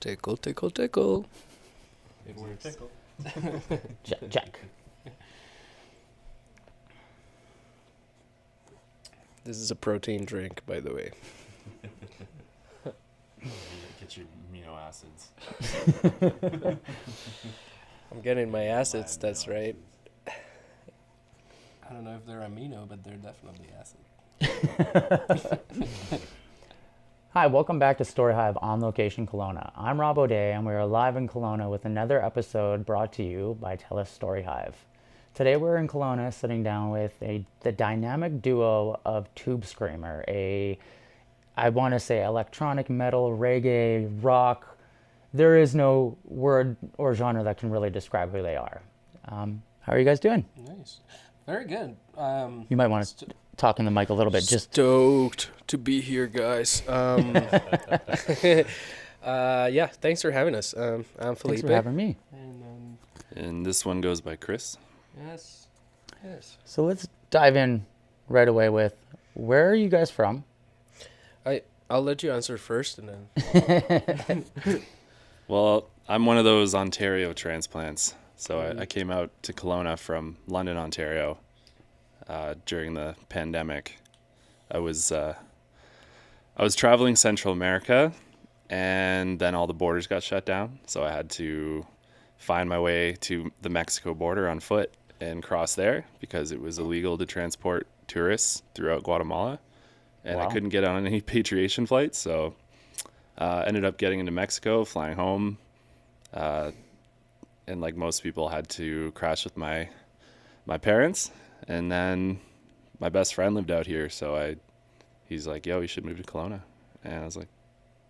Tickle, tickle, tickle. It works. Tickle. Jack. This is a protein drink, by the way. Get your amino acids. I'm getting my acids, Amino that's right. acids. I don't know if they're amino, but they're definitely acid. Hi, welcome back to Storyhive On Location, Kelowna. I'm Robb O'Day, and we are live in Kelowna with another episode brought to you by TELUS Storyhive. Today we're in Kelowna sitting down with the dynamic duo of Tube Screamer, I want to say electronic metal, reggae, rock. There is no word or genre that can really describe who they are. How are you guys doing? Nice. Very good. You might want to talk in the mic a little bit. Just Stoked to be here, guys. Yeah, thanks for having us. I'm Felipe. thanks for having me. And, And this one goes by Chris. yes. So let's dive in right away with, where are you guys from? I'll let you answer first, and then. Well, I'm one of those Ontario transplants. So I came out to Kelowna from London, Ontario, during the pandemic. I was traveling Central America, and then all the borders got shut down. So I had to find my way to the Mexico border on foot and cross there because it was illegal to transport tourists throughout Guatemala. And Wow. I couldn't get on any patriation flights, so ended up getting into Mexico, flying home. And like most people, had to crash with my parents. And then my best friend lived out here, so he's like, yo, you should move to Kelowna. And I was like,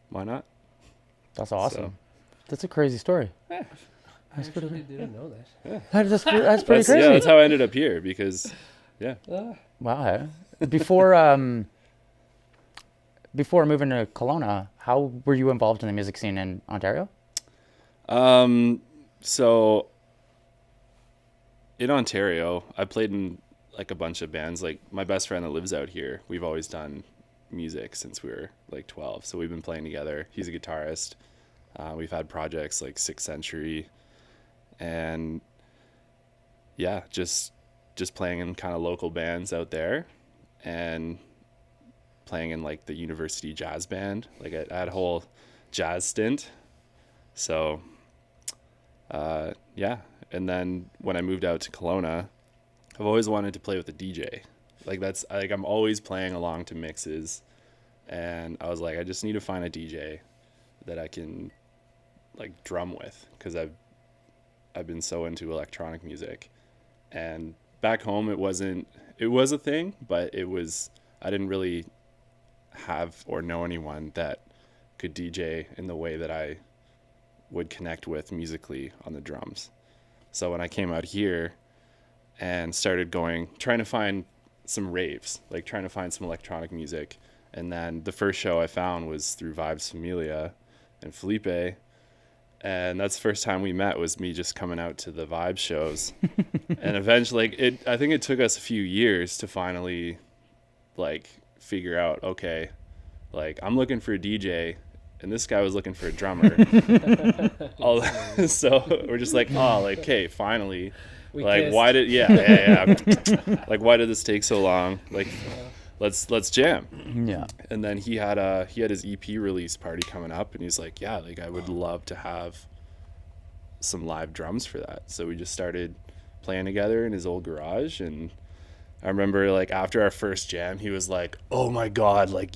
why not? That's awesome. So- That's a crazy story. I actually didn't know that. That's pretty That's, crazy. yeah, that's how I ended up here because, yeah. Wow. Hey. Before moving to Kelowna, how were you involved in the music scene in Ontario? So in Ontario, I played in like a bunch of bands. Like my best friend that lives out here, we've always done music since we were like 12. So we've been playing together. He's a guitarist. We've had projects like Sixth Century, and yeah, just playing in kind of local bands out there, and playing in like the university jazz band. Like I had a whole jazz stint. So yeah. And then when I moved out to Kelowna, I've always wanted to play with a DJ. I'm always playing along to mixes, and I was like, I just need to find a DJ that I can like drum with, because I've been so into electronic music. And back home it was a thing, but I didn't really have or know anyone that could DJ in the way that I would connect with musically on the drums. So when I came out here and started trying to find some raves, like trying to find some electronic music, and then the first show I found was through Vibes Familia and Felipe, and that's the first time we met, was me just coming out to the Vibes shows. And eventually, I think it took us a few years to finally like figure out, okay, like I'm looking for a DJ and this guy was looking for a drummer. So we're just like, oh, like, okay, finally. We like, kissed. why did, yeah. Like, why did this take so long? Like, let's jam. Yeah. And then he had his EP release party coming up, and he's like, yeah, like I would love to have some live drums for that. So we just started playing together in his old garage. And I remember like after our first jam, he was like, oh my God, like,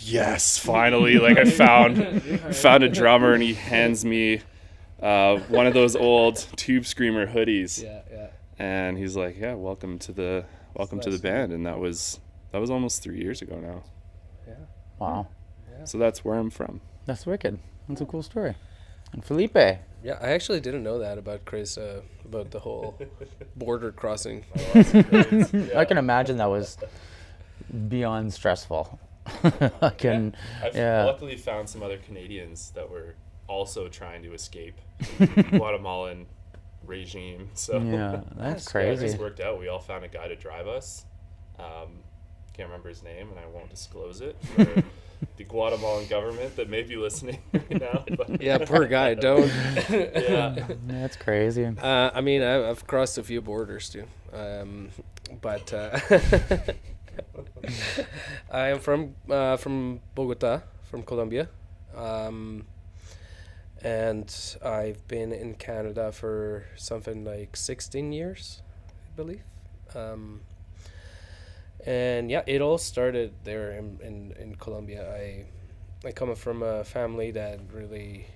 yes, finally, like I found a drummer. And he hands me one of those old Tube Screamer hoodies. Yeah. And he's like, yeah, welcome to the band. And that was almost 3 years ago now. Yeah. Wow. So that's where I'm from. That's wicked. That's a cool story. And Felipe. Yeah, I actually didn't know that about Chris, about the whole border crossing. I can imagine that was beyond stressful. I've Yeah. luckily found some other Canadians that were also trying to escape Guatemalan regime. So Yeah, that's it crazy. just worked out. We all found a guy to drive us. Can't remember his name, and I won't disclose it the Guatemalan government that may be listening right now. But Yeah, poor guy. Don't. yeah. That's crazy. I mean, I've crossed a few borders too, but I am from Bogota, from Colombia, and I've been in Canada for something like 16 years, I believe. And yeah, it all started there in Colombia. I come from a family that really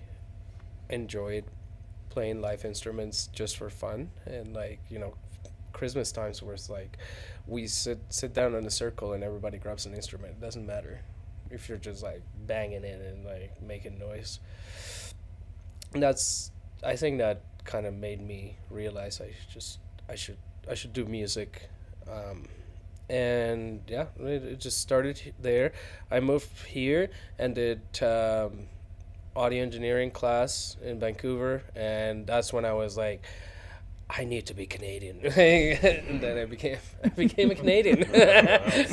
enjoyed playing live instruments just for fun, and like, you know, Christmas times where it's like we sit down in a circle and everybody grabs an instrument. It doesn't matter if you're just like banging it and like making noise. And I think that kind of made me realize I should do music. And yeah, it just started there. I moved here and did audio engineering class in Vancouver, and that's when I was like, I need to be Canadian. And then I became a Canadian.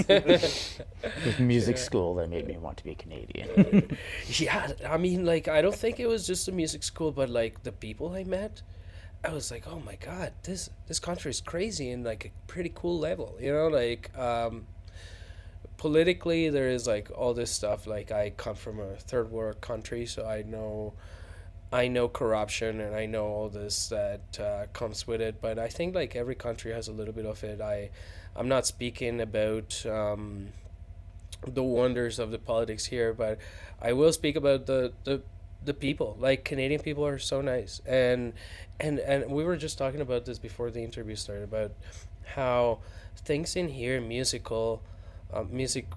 It was music school that made me want to be Canadian. Yeah, I mean, like, I don't think it was just a music school, but like the people I met, I was like, oh my god, this country is crazy in like a pretty cool level, you know, like politically there is like all this stuff. Like, I come from a third world country, so I know corruption and I know all this that comes with it, but I think like every country has a little bit of it. I'm not speaking about the wonders of the politics here, but I will speak about the people. Like, Canadian people are so nice, and we were just talking about this before the interview started, about how things in here music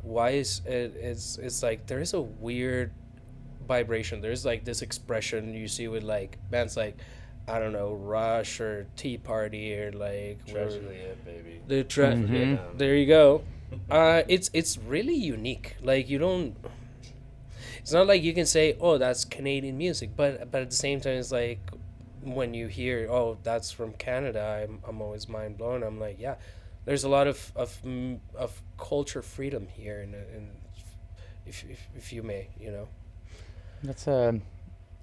wise, it's like there is a weird vibration. There's like this expression you see with like bands like, I don't know, Rush or Tea Party or like Tragically Hip, baby. There you go. It's really unique. Like, you don't. It's not like you can say, oh, that's Canadian music, but at the same time, it's like when you hear, oh, that's from Canada, I'm always mind blown. I'm like, yeah, there's a lot of culture freedom here, and if you may, you know. That's a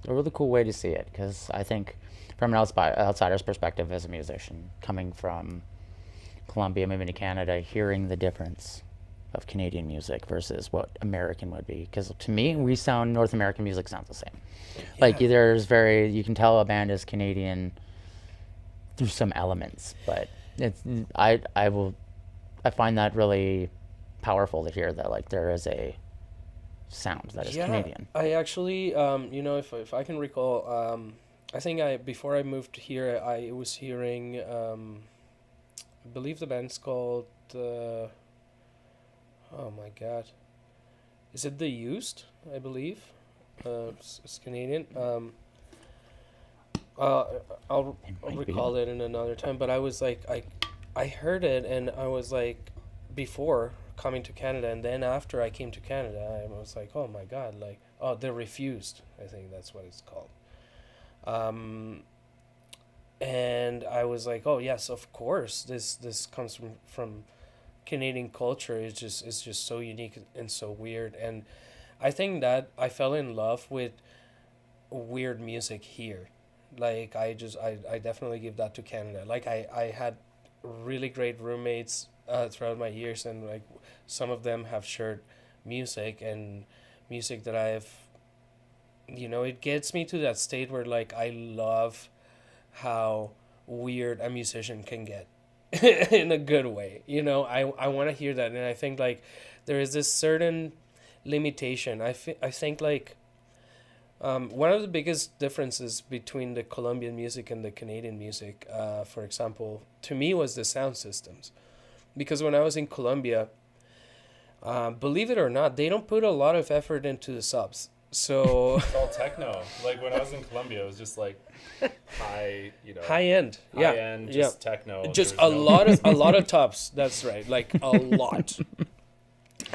really cool way to see it, because I think from an outsider's perspective as a musician, coming from Colombia, moving to Canada, hearing the difference of Canadian music versus what American would be. Because to me, North American music sounds the same. Yeah. Like, you can tell a band is Canadian through some elements, but I find that really powerful to hear that, like, there is a sound that is Canadian. I actually, you know, if I can recall, I think before I moved here, I was hearing, I believe the band's called, oh my god, is it The Used? I believe, it's Canadian. I'll recall it in another time. But I was like, I heard it, and I was like, before coming to Canada, and then after I came to Canada, I was like, oh my god, like, oh, The Refused, I think that's what it's called. And I was like, oh yes, of course, this comes from Canadian culture. It's just so unique and so weird, and I think that I fell in love with weird music here. Like, I definitely give that to Canada. Like, I had really great roommates throughout my years, and like some of them have shared music that I've, you know, it gets me to that state where like I love how weird a musician can get in a good way. You know, I want to hear that, and I think like there is this certain limitation. I think like one of the biggest differences between the Colombian music and the Canadian music, for example, to me, was the sound systems. Because when I was in Colombia, believe it or not, they don't put a lot of effort into the subs. So it's all techno. Like, when I was in Colombia, it was just like high end, just techno. Just a lot of tops. That's right, like a lot.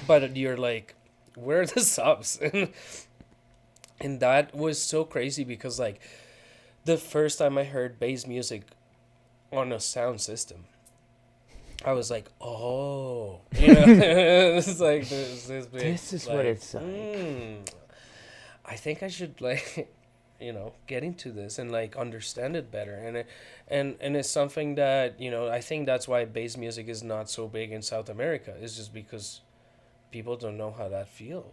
But you're like, where are the subs? And that was so crazy, because like the first time I heard bass music on a sound system, I was like, oh, it's like this big, This is like, what it's like. I think I should like, get into this and like understand it better, and it's something that I think that's why bass music is not so big in South America. It's just because people don't know how that feel.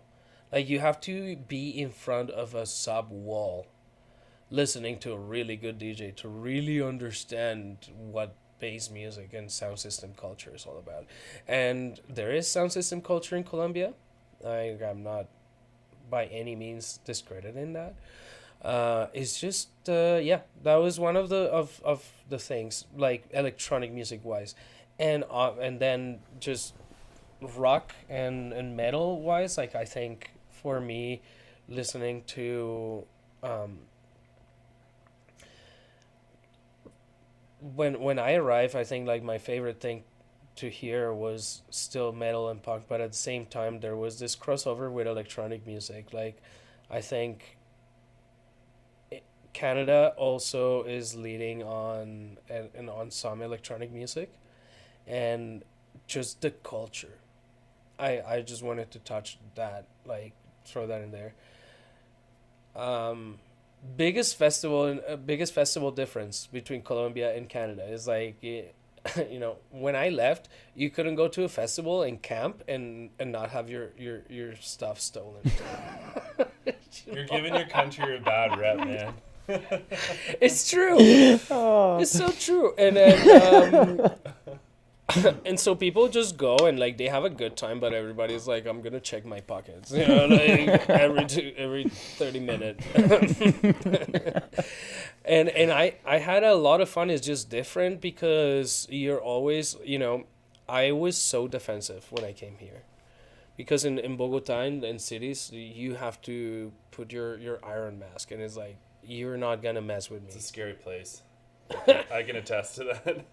Like you have to be in front of a sub wall, listening to a really good DJ to really understand what bass music and sound system culture is all about. And there is sound system culture in Colombia. I'm not by any means discrediting that. It's just that was one of the things, like electronic music wise, and then just rock and metal wise. Like I think for me, listening to when I arrived, I think like my favorite thing to hear was still metal and punk, but at the same time there was this crossover with electronic music. Like I think Canada also is leading on and on some electronic music, and just the culture. I just wanted to touch that, like throw that in there. Biggest festival difference between Colombia and Canada is like, when I left, you couldn't go to a festival and camp and not have your stuff stolen. You're giving your country a bad rep, man. It's true. It's so true. And then and so people just go and like they have a good time, but everybody's like, I'm gonna check my pockets, like every 30 minutes. and I had a lot of fun. It's just different because you're always, I was so defensive when I came here, because in Bogota and cities you have to put your iron mask, and it's like, you're not gonna mess with me. It's a scary place. I can attest to that.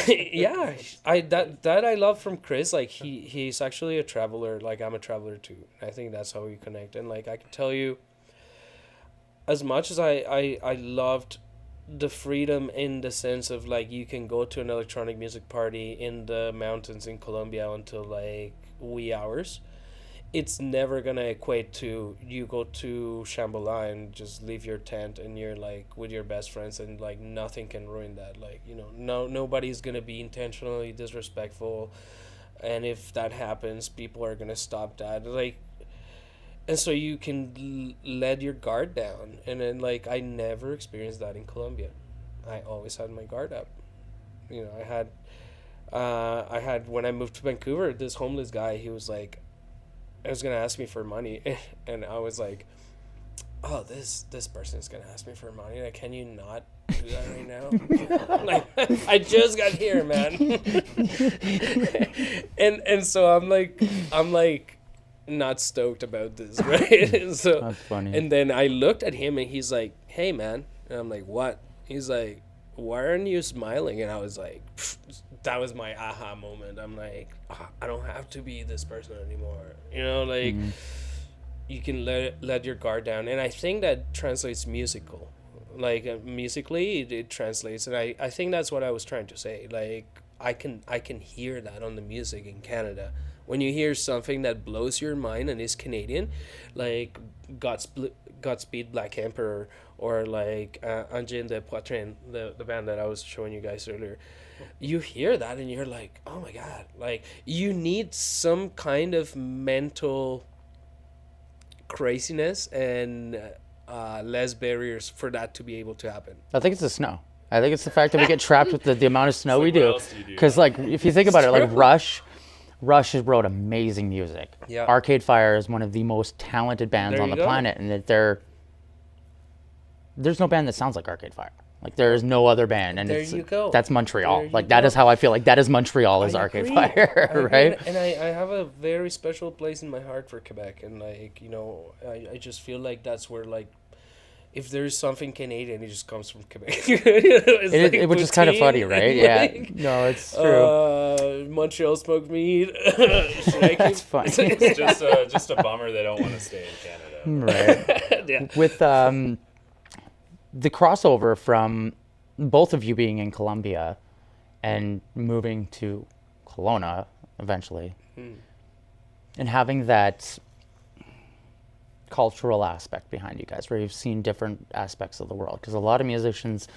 Yeah, that I love from Chris. Like he's actually a traveler. Like I'm a traveler too. I think that's how we connect. And like I can tell you, as much as I loved the freedom in the sense of like you can go to an electronic music party in the mountains in Colombia until like wee hours, it's never gonna equate to you go to Shambhala and just leave your tent and you're like with your best friends, and like nothing can ruin that. Like nobody's gonna be intentionally disrespectful, and if that happens, people are gonna stop that. Like, and so you can let your guard down, and then like I never experienced that in Colombia. I always had my guard up. I had when I moved to Vancouver, this homeless guy. He was like, I was gonna ask me for money, and I was like, "Oh, this person is gonna ask me for money. Like, can you not do that right now?" Like, I just got here, man. and so I'm like, not stoked about this, right? And so That's funny. And then I looked at him, and he's like, "Hey, man," and I'm like, "What?" He's like, "Why aren't you smiling?" And I was like, that was my aha moment. I'm like, I don't have to be this person anymore. You can let your guard down. And I think that translates musical. Like musically, it translates. And I think that's what I was trying to say. Like I can hear that on the music in Canada. When you hear something that blows your mind and is Canadian, like Godspeed Black Emperor, or like Engine de Poitrine, the band that I was showing you guys earlier, you hear that and you're like, oh my God, like you need some kind of mental craziness and less barriers for that to be able to happen. I think it's the snow. I think it's the fact that we get trapped with the amount of snow we What do. else do you do? Because like if you think about it, like Rush has wrote amazing music. Yeah. Arcade Fire is one of the most talented bands There on you the go. planet, and that there's no band that sounds like Arcade Fire. Like there is no other band, and There you go. that's Montreal. There you Like that go. is how I feel. Like that is Montreal is I Arcade agree. Fire, I agree. right? And I have a very special place in my heart for Quebec, and like I just feel like that's where, like, if there's something Canadian, it just comes from Quebec. Which is kind of funny, right? Yeah. No, it's true. Montreal smoked meat. Should I That's keep- funny. It's just a bummer they don't want to stay in Canada. Right. Yeah. With the crossover from both of you being in Colombia and moving to Kelowna eventually, and having that cultural aspect behind you guys, where you've seen different aspects of the world, because a lot of musicians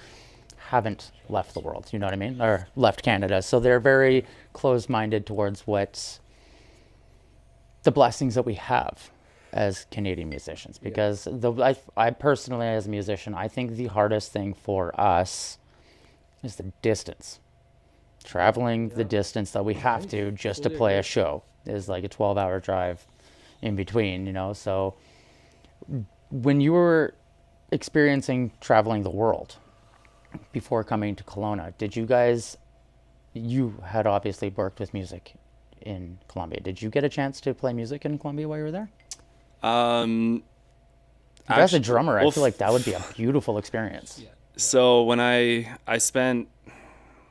haven't left the world, you know what I mean, or left Canada, so they're very closed-minded towards what the blessings that we have as Canadian musicians, because I personally, as a musician, I think the hardest thing for us is the distance. Traveling the distance that we have to just to play a show is like a 12-hour drive in between, you know. So when you were experiencing traveling the world before coming to Kelowna, you had obviously worked with music in Colombia. Did you get a chance to play music in Colombia while you were there? As a drummer, I feel like that would be a beautiful experience. Yeah. So when I spent, it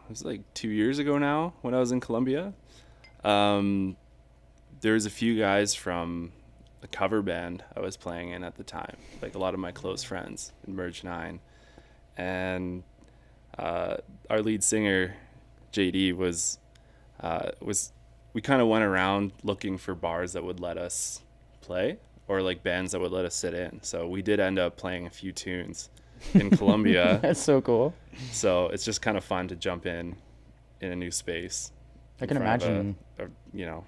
was like 2 years ago now, when I was in Colombia, there was a few guys from a cover band I was playing in at the time, like a lot of my close friends in Merge 9. And our lead singer, JD, we kind of went around looking for bars that would let us play, or like bands that would let us sit in. So we did end up playing a few tunes in Colombia. That's so cool. So it's just kind of fun to jump in a new space. I can imagine a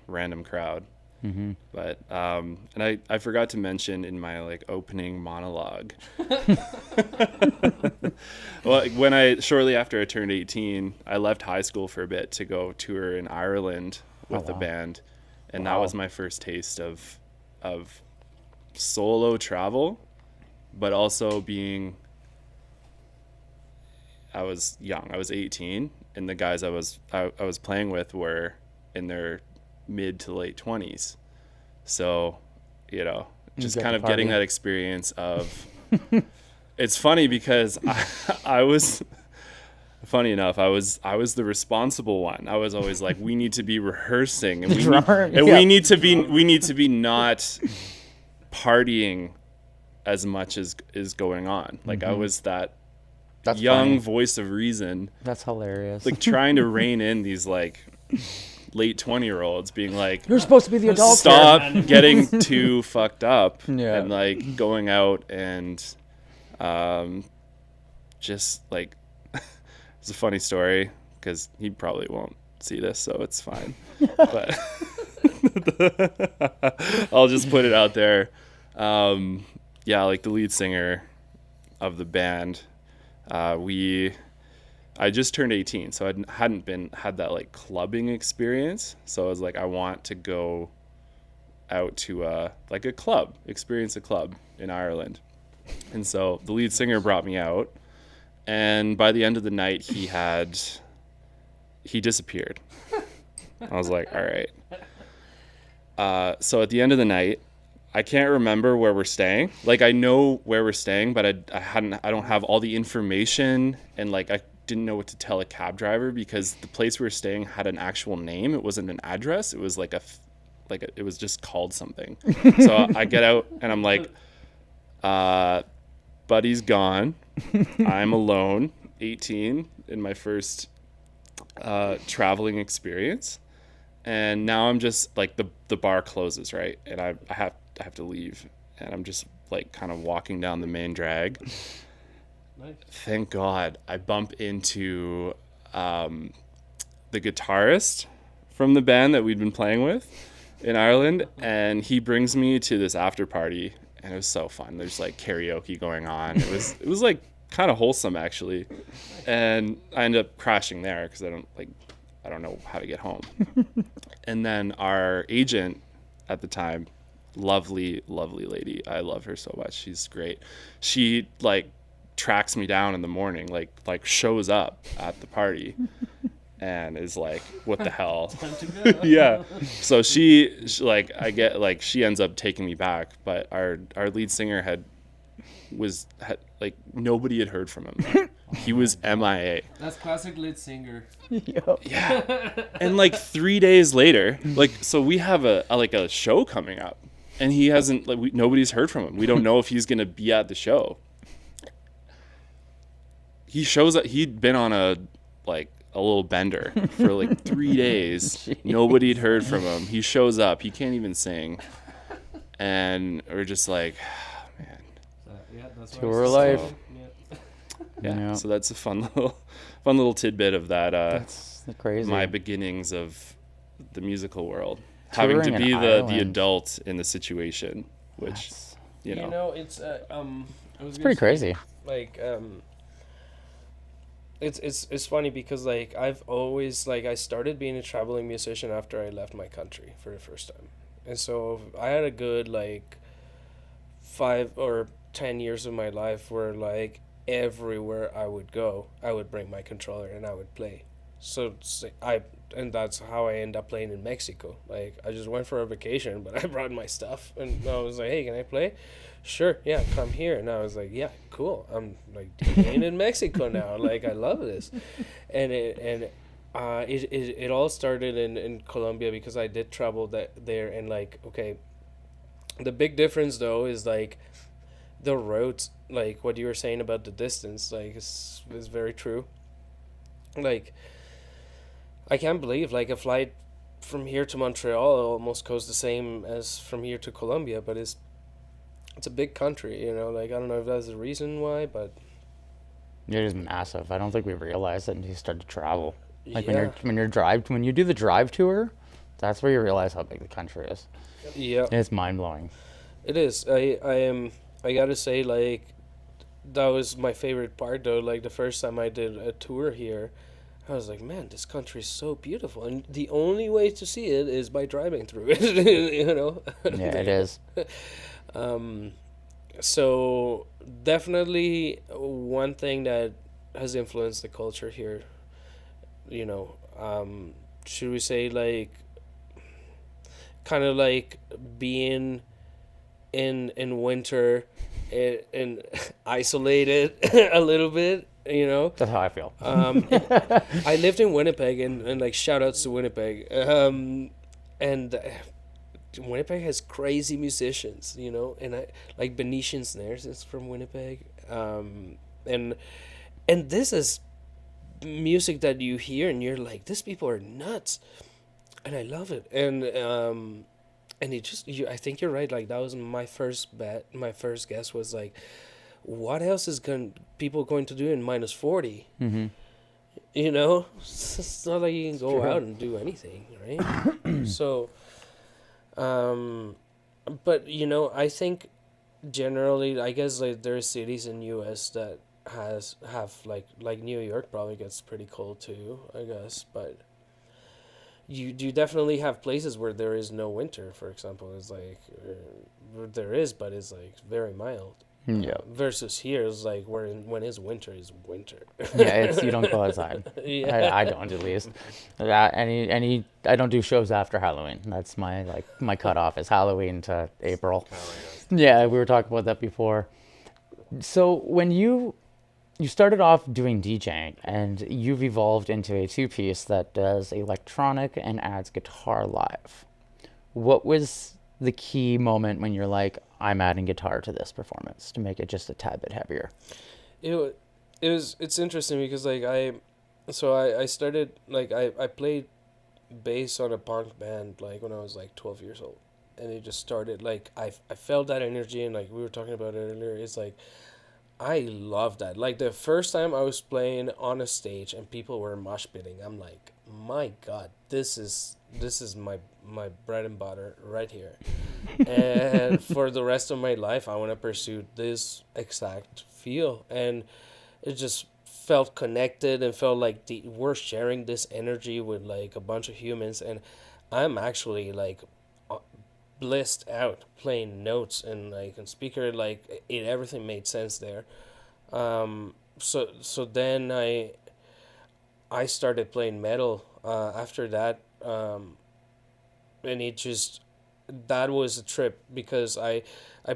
random crowd. Mm-hmm. But and I forgot to mention in my like opening monologue. Well, shortly after I turned 18, I left high school for a bit to go tour in Ireland with the band, and that was my first taste of solo travel, but also I was young. I was 18, and the guys I was playing with were in their mid to late 20s. So, just kind of getting that experience of it's funny because I was funny enough, I was the responsible one. I was always like, we need to be rehearsing, and we need to be not partying as much as is going on. Like I was that's young funny. Voice of reason. That's hilarious. Like trying to rein in these like late 20-year-olds being like, you're supposed to be the adult. Stop getting too fucked up and like going out and just like it's a funny story because he probably won't see this, so it's fine. But I'll just put it out there. Like the lead singer of the band, I just turned 18, so I hadn't had that like clubbing experience. So I was like, I want to go out to a club, experience a club in Ireland. And so the lead singer brought me out, and by the end of the night, he disappeared. I was like, all right. So at the end of the night, I can't remember where we're staying. Like I know where we're staying, but I don't have all the information, and like I didn't know what to tell a cab driver because the place we were staying had an actual name. It wasn't an address. It was it was just called something. So I get out and I'm like, buddy's gone. I'm alone, 18, in my first traveling experience. And now I'm just like the bar closes, right? And I have to leave. And I'm just like kind of walking down the main drag. Nice. Thank God I bump into the guitarist from the band that we'd been playing with in Ireland, and he brings me to this after party, and it was so fun. There's like karaoke going on. It was like kind of wholesome actually, and I ended up crashing there because I don't know how to get home. And then our agent at the time, lovely lady, I love her so much, she's great. She like tracks me down in the morning, like shows up at the party and is like, what the hell? Time to go. Yeah. So she ends up taking me back, but our lead singer had like nobody had heard from him. He was MIA. That's classic lead singer. Yeah. And like 3 days later, like, so we have a show coming up, and he hasn't, like, nobody's heard from him. We don't know if he's gonna be at the show. He shows up. He'd been on a like a little bender for like 3 days. Jeez. Nobody'd heard from him. He shows up. He can't even sing. And we're just like, man. Yeah, that's Tour life. Yeah. So that's a fun little tidbit of that. That's crazy. My beginnings of the musical world. Touring Having to be in the Ireland. adult in the situation, which, That's- you know. You know, it's It's pretty crazy. Like it's funny because like I've always like I started being a traveling musician after I left my country for the first time, and so I had a good like 5 or 10 years of my life where like everywhere I would go I would bring my controller and I would play. So and that's how I end up playing in Mexico. Like I just went for a vacation, but I brought my stuff and I was like, hey, can I play? Sure, yeah, come here. And I was like, yeah, cool. I'm like DJing in Mexico now. Like I love this, and it all started in Colombia because I did travel there and like okay, the big difference though is like the roads, like what you were saying about the distance, like is very true. Like I can't believe like a flight from here to Montreal almost goes the same as from here to Colombia, but it's a big country, you know, like I don't know if that's the reason why, but It is massive. I don't think we realized it until you start to travel. Like yeah. when you do the drive tour, that's where you realize how big the country is. Yeah, It's mind blowing. it is. I gotta say like that was my favorite part though. Like the first time I did a tour here, I was like, man, this country is so beautiful, and the only way to see it is by driving through it. You know. Yeah, it is. So definitely one thing that has influenced the culture here, you know, should we say like kind of like being in winter and isolated a little bit, you know. That's how I feel. I lived in Winnipeg and like shout outs to Winnipeg. And Winnipeg has crazy musicians, you know, and I like Venetian Snares is from Winnipeg. And this is music that you hear and you're like, these people are nuts, and I love it. And it just I think you're right. Like that was my first bet. My first guess was like, what else is people going to do in -40? Mm-hmm. You know, it's not like you can go true. out and do anything, right? So, but you know, I think generally, I guess like there are cities in U.S. that have like New York probably gets pretty cold too, I guess, but you definitely have places where there is no winter. For example, it's like there is, but it's like very mild. Yeah. Versus here is like when it's winter is winter. Yeah, it's you don't go outside. Yeah. I don't at least. I don't do shows after Halloween. That's my cutoff is Halloween to April. Yeah, we were talking about that before. So when you started off doing DJing and you've evolved into a two-piece that does electronic and adds guitar live, what was the key moment when you're like, I'm adding guitar to this performance to make it just a tad bit heavier? It's interesting because like I started like I played bass on a punk band like when I was like 12 years old, and it just started like I felt that energy, and like we were talking about it earlier, it's like I love that. Like the first time I was playing on a stage and people were mosh pitting, I'm like, my God, this is my bread and butter right here. And for the rest of my life, I want to pursue this exact feel. And it just felt connected and felt like we're sharing this energy with like a bunch of humans. And I'm actually like blissed out playing notes and like on speaker, like everything made sense there. So then I started playing metal after that, and it just that was a trip because I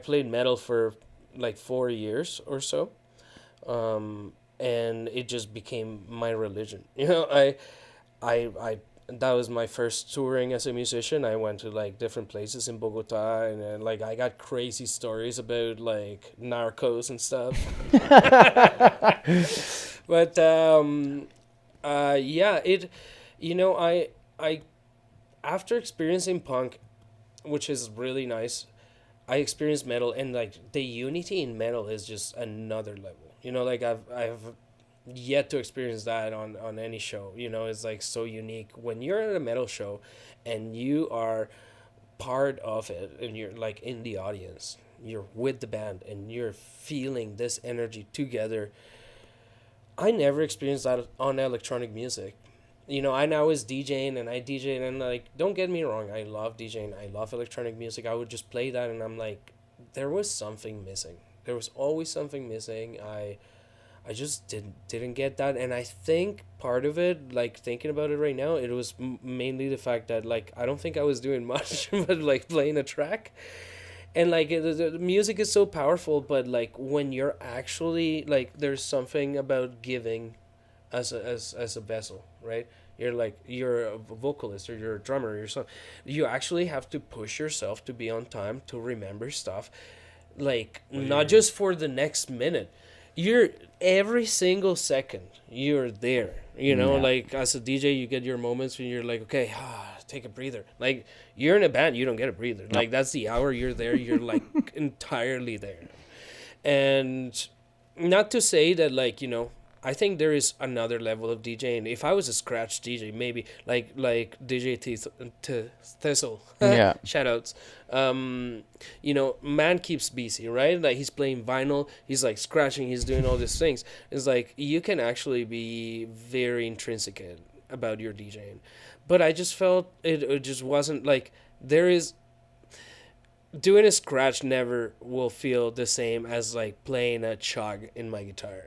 played metal for like 4 years or so, and it just became my religion. You know, I that was my first touring as a musician. I went to like different places in Bogota, and like I got crazy stories about like narcos and stuff. But Yeah, it, you know, I, after experiencing punk, which is really nice, I experienced metal, and like the unity in metal is just another level. You know, like I've yet to experience that on any show. You know, it's like so unique when you're at a metal show, and you are part of it, and you're like in the audience. You're with the band, and you're feeling this energy together. I never experienced that on electronic music. You know, I now was DJing, and I DJ, and like, don't get me wrong, I love DJing, I love electronic music. I would just play that, and I'm like, there was something missing. There was always something missing. I just didn't get that, and I think part of it, like thinking about it right now, it was mainly the fact that like I don't think I was doing much, but like playing a track, and like the music is so powerful, but like when you're actually like, there's something about giving as a vessel, right? You're like, you're a vocalist, or you're a drummer, or you're some, you actually have to push yourself to be on time, to remember stuff, like not just for the next minute. You're every single second you're there, you know. Yeah. Like as a DJ, you get your moments when you're like, okay, take a breather. Like you're in a band, you don't get a breather. Like that's the hour you're there, you're like entirely there. And not to say that, like, you know, I think there is another level of DJing. If I was a scratch DJ, maybe like DJ Thistle, Yeah. shoutouts. You know, man keeps busy, right? Like he's playing vinyl, he's like scratching, he's doing all these things. It's like you can actually be very intrinsic about your DJing, but I just felt it just wasn't like, there is, doing a scratch never will feel the same as like playing a chug in my guitar.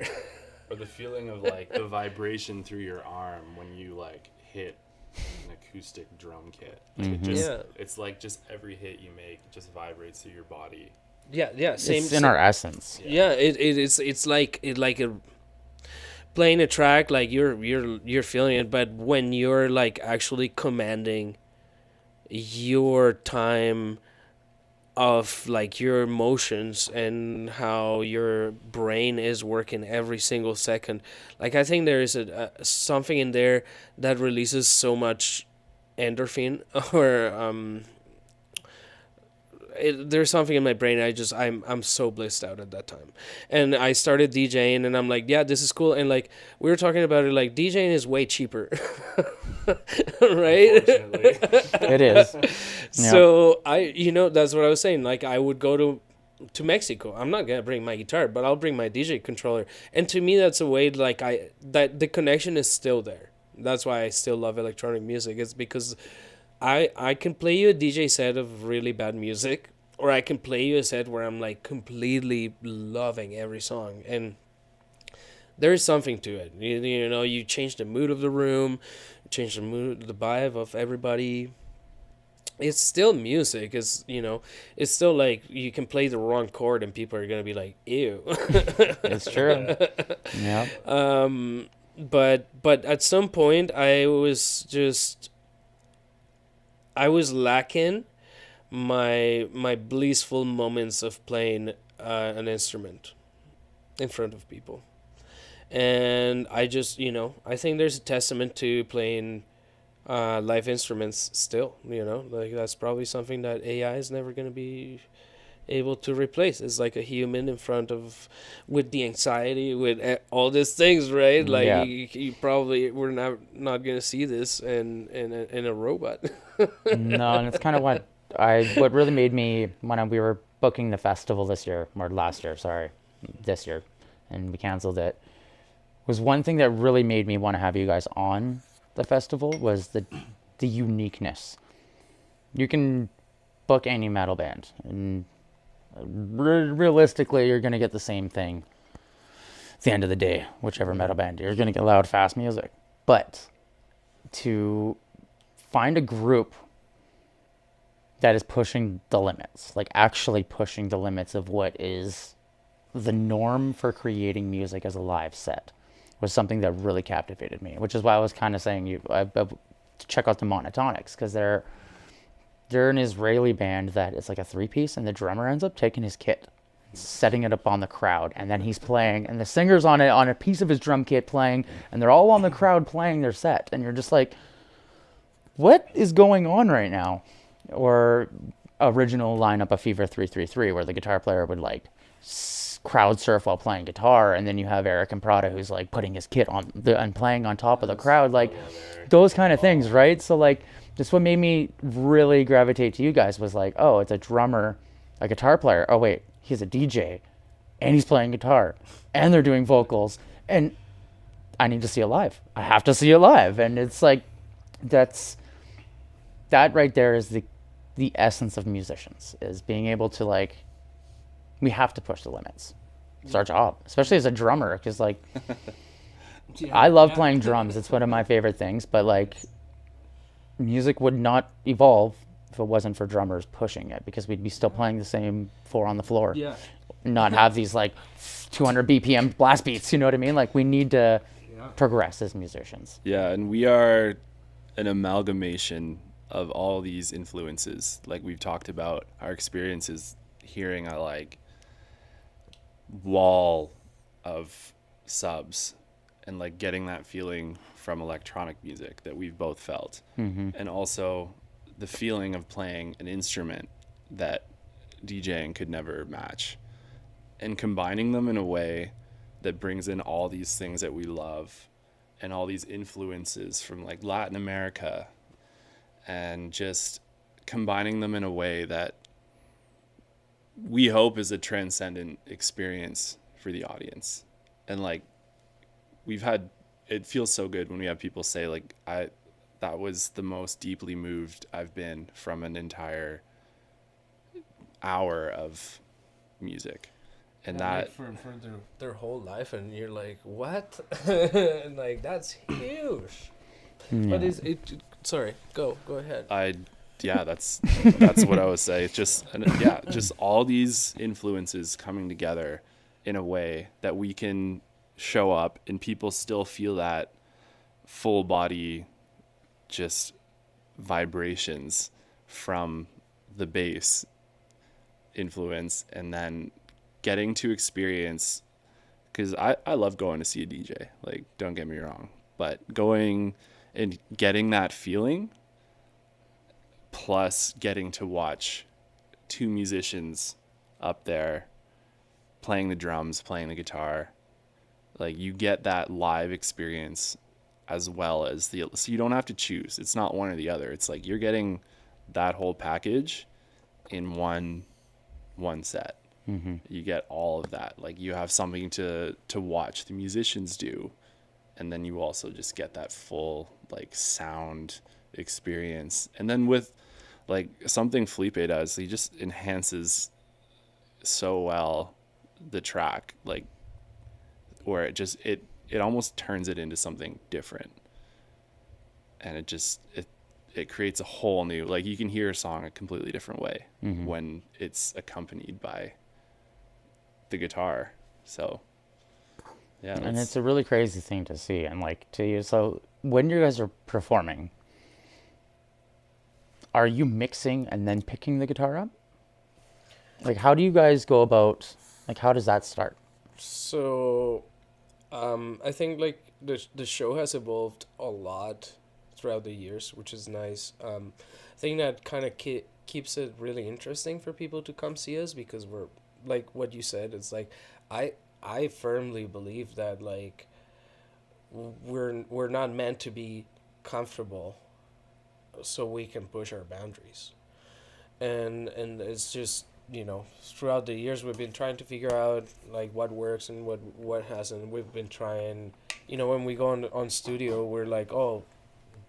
Or the feeling of like the vibration through your arm when you like hit an acoustic drum kit. Like it just, it's like just every hit you make just vibrates through your body. Yeah, same. It's in our essence. Yeah, it's like a playing a track, like you're feeling it, but when you're like actually commanding your time of like your emotions and how your brain is working every single second, like I think there is a something in there that releases so much endorphin, or there's something in my brain. I'm so blissed out at that time, and I started DJing, and I'm like, yeah, this is cool. And like we were talking about it, like DJing is way cheaper, right? It is. So you know, that's what I was saying. Like I would go to Mexico. I'm not gonna bring my guitar, but I'll bring my DJ controller. And to me, that's a way like that the connection is still there. That's why I still love electronic music. It's because I can play you a DJ set of really bad music, or I can play you a set where I'm like completely loving every song, and there is something to it. You know, you change the mood of the room, change the mood, the vibe of everybody. It's still music. It's, you know, it's still like you can play the wrong chord and people are gonna be like, ew. It's true. Yeah. But at some point I was lacking my blissful moments of playing an instrument in front of people. And I just, you know, I think there's a testament to playing live instruments still, you know, like that's probably something that AI is never going to be able to replace. It's like a human in front of, with the anxiety, with all these things, right? Like Yeah. you probably, we're not going to see this in a robot. No, and it's kind of what really made me, when we were booking the festival this year, and we canceled it, was one thing that really made me want to have you guys on the festival was the uniqueness. You can book any metal band, and realistically, you're going to get the same thing at the end of the day, whichever metal band. You're going to get loud, fast music. But to find a group that is pushing the limits, like actually pushing the limits of what is the norm for creating music as a live set, was something that really captivated me, which is why I was kind of saying I check out the Monotonics, because they're an Israeli band that is like a 3-piece, and the drummer ends up taking his kit setting it up on the crowd, and then he's playing, and the singer's on a piece of his drum kit playing, and they're all on the crowd playing their set, and you're just like, what is going on right now? Or original lineup of Fever 333, where the guitar player would like crowd surf while playing guitar, and then you have Eric and Prada who's like putting his kit on and playing on top of the crowd, like those kind of things, right? So like, just what made me really gravitate to you guys was like, oh, it's a drummer, a guitar player. Oh wait, he's a DJ, and he's playing guitar, and they're doing vocals, and I need to see it live. I have to see it live, and it's like, that right there is the essence of musicians, is being able to like, we have to push the limits. It's our job, especially as a drummer, because like, I love playing drums. It's one of my favorite things, but like, music would not evolve if it wasn't for drummers pushing it, because we'd be still playing the same four on the floor. Yeah. Not have these like 200 BPM blast beats, you know what I mean? Like, we need to progress as musicians. Yeah, and we are an amalgamation of all these influences. Like we've talked about, our experiences hearing a like wall of subs and like getting that feeling from electronic music that we've both felt. And also the feeling of playing an instrument that DJing could never match, and combining them in a way that brings in all these things that we love and all these influences from like Latin America, and just combining them in a way that we hope is a transcendent experience for the audience. And like, it feels so good when we have people say like, that was the most deeply moved I've been from an entire hour of music. And that like for their whole life, and you're like, what? And like, that's huge. But is it? Sorry, go ahead. that's what I would say. It's just just all these influences coming together in a way that we can show up and people still feel that full body just vibrations from the bass influence, and then getting to experience, because I love going to see a DJ, like, don't get me wrong, but going and getting that feeling plus getting to watch two musicians up there playing the drums, playing the guitar, like, you get that live experience as well as so you don't have to choose. It's not one or the other. It's like you're getting that whole package in one set. You get all of that. Like, you have something to watch the musicians do, and then you also just get that full like sound experience. And then with like something Felipe does, he just enhances so well the track, like, where it almost turns it into something different, and it creates a whole new, like, you can hear a song a completely different way when it's accompanied by the guitar. So yeah, and it's a really crazy thing to see. And like, to you, so when you guys are performing, are you mixing and then picking the guitar up? Like, how do you guys go about, like, how does that start? So I think like the show has evolved a lot throughout the years, which is nice. I think that kind of keeps it really interesting for people to come see us, because we're, like what you said, it's like I firmly believe that like we're not meant to be comfortable so we can push our boundaries. And it's just, throughout the years we've been trying to figure out like what works and what hasn't. We've been trying, when we go on studio, we're like, oh,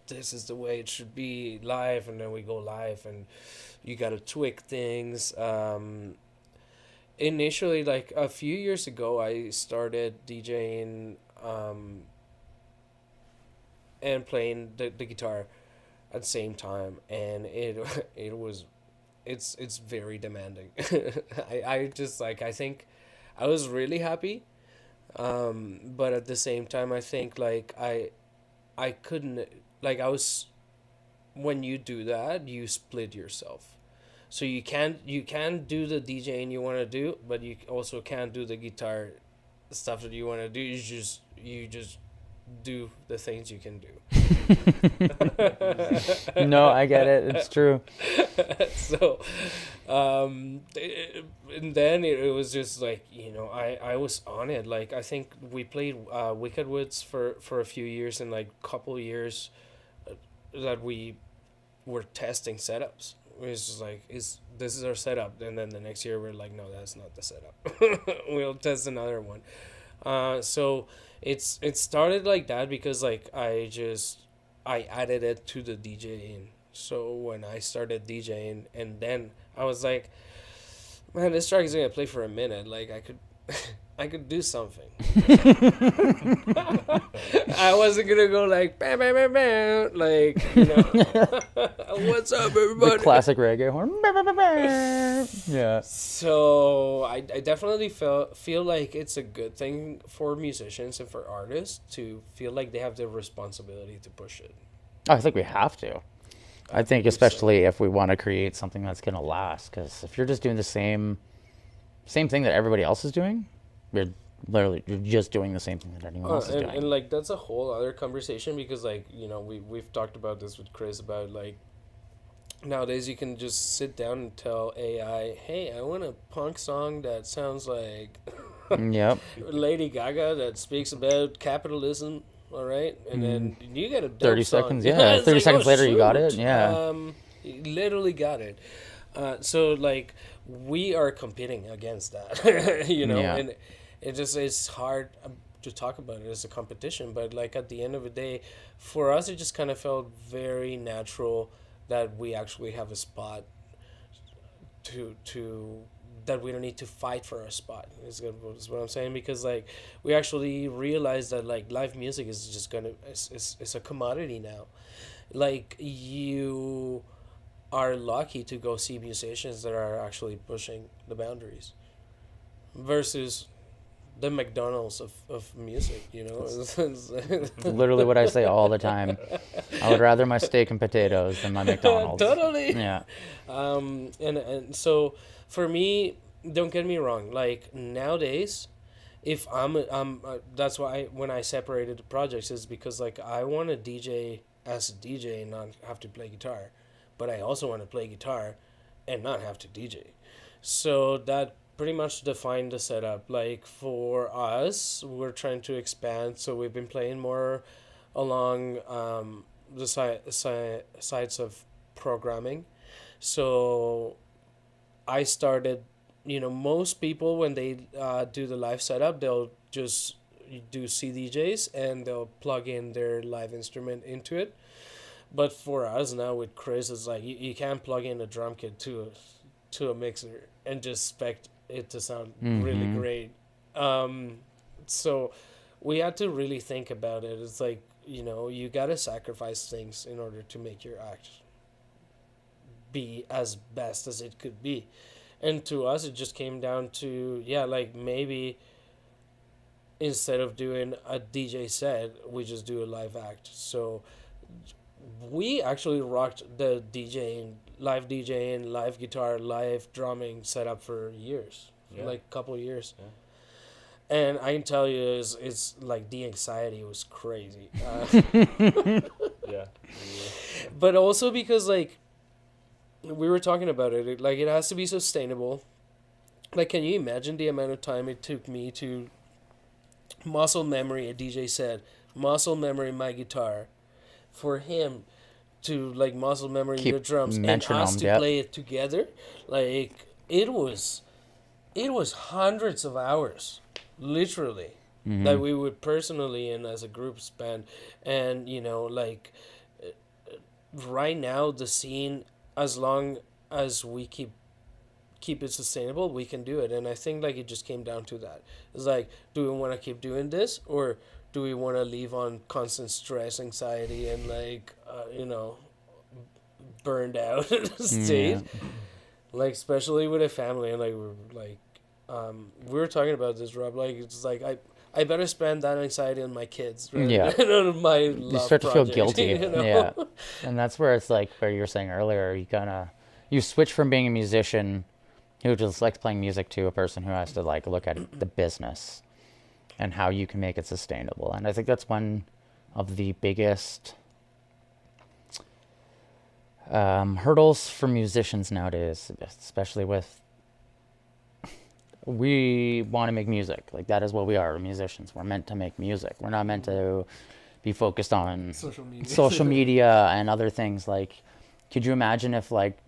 this is the way it should be live, and then we go live and you gotta tweak things. Initially, like a few years ago, I started DJing and playing the guitar at the same time, and it's very demanding. I just like, I think I was really happy, but at the same time I think like I couldn't, like, I was, when you do that you split yourself. So you can't do the DJing you want to do, but you also can't do the guitar stuff that you want to do. You just do the things you can do. No, I get it. It's true. So, and then it was just like, I was on it. Like, I think we played Wicked Woods for a few years, and like couple years that we were testing setups. It was just like, this is our setup, and then the next year we're like, no, that's not the setup. We'll test another one. So it started like that because like I added it to the DJing. So when I started DJing, and then I was like, man, this track is gonna play for a minute. Like I could do something. I wasn't gonna go like bam bam bam bam, like what's up everybody? The classic reggae horn. Yeah. So I definitely feel like it's a good thing for musicians and for artists to feel like they have the responsibility to push it. I think we have to. I think especially if we want to create something that's going to last, because if you're just doing the same thing that everybody else is doing, you're just doing the same thing that anyone else is doing. And like that's a whole other conversation, because like we've talked about this with Chris about like nowadays you can just sit down and tell AI, hey, I want a punk song that sounds like Yep. Lady Gaga that speaks about capitalism. All right, and then you get a dope 30 song. seconds, yeah. 30 seconds later, you got it, yeah. You literally got it. So like we are competing against that, Yeah. and it's hard to talk about it as a competition. But like at the end of the day, for us, it just kind of felt very natural that we actually have a spot to that we don't need to fight for a spot is what I'm saying, because like we actually realize that like live music is just it's a commodity now. Like you are lucky to go see musicians that are actually pushing the boundaries versus the McDonald's of music, Literally what I say all the time. I would rather my steak and potatoes than my McDonald's. Totally. Yeah. And so for me, don't get me wrong, like nowadays, if I'm that's why when I separated the projects is because like I want to DJ as a DJ and not have to play guitar, but I also want to play guitar and not have to DJ. So that pretty much defined the setup. Like for us, we're trying to expand, so we've been playing more along the sides of programming. So I started, most people when they do the live setup, they'll just do CDJs and they'll plug in their live instrument into it. But for us now with Chris, it's like you can't plug in a drum kit to a mixer and just expect it to sound really great. So we had to really think about it. It's like, you gotta sacrifice things in order to make your act be as best as it could be. And to us, it just came down to, like maybe instead of doing a DJ set, we just do a live act. So we actually rocked the live DJing, live guitar, live drumming setup for years, like a couple of years. Yeah. And I can tell you, it's like the anxiety was crazy. Yeah. But also because like, we were talking about it, like it has to be sustainable. Like, can you imagine the amount of time it took me to muscle memory a DJ set, muscle memory my guitar, for him to like muscle memory the drums and us to play it together? Like it was hundreds of hours, literally, that we would personally and as a group spend. And like right now the scene, as long as we keep it sustainable, we can do it. And I think like it just came down to that. It's like, do we want to keep doing this, or do we want to leave on constant stress, anxiety, and like burned out state? Yeah. Like especially with a family, and like we were talking about this, Rob. Like it's like I better spend that anxiety on my kids, right? Yeah. On my love you start to project, feel guilty. Yeah. And that's where it's like where you were saying earlier, you you switch from being a musician who just likes playing music to a person who has to like look at the business and how you can make it sustainable. And I think that's one of the biggest hurdles for musicians nowadays, especially with, we want to make music. Like, that is what we are, musicians. We're meant to make music. We're not meant to be focused on social media and other things. Like, could you imagine if like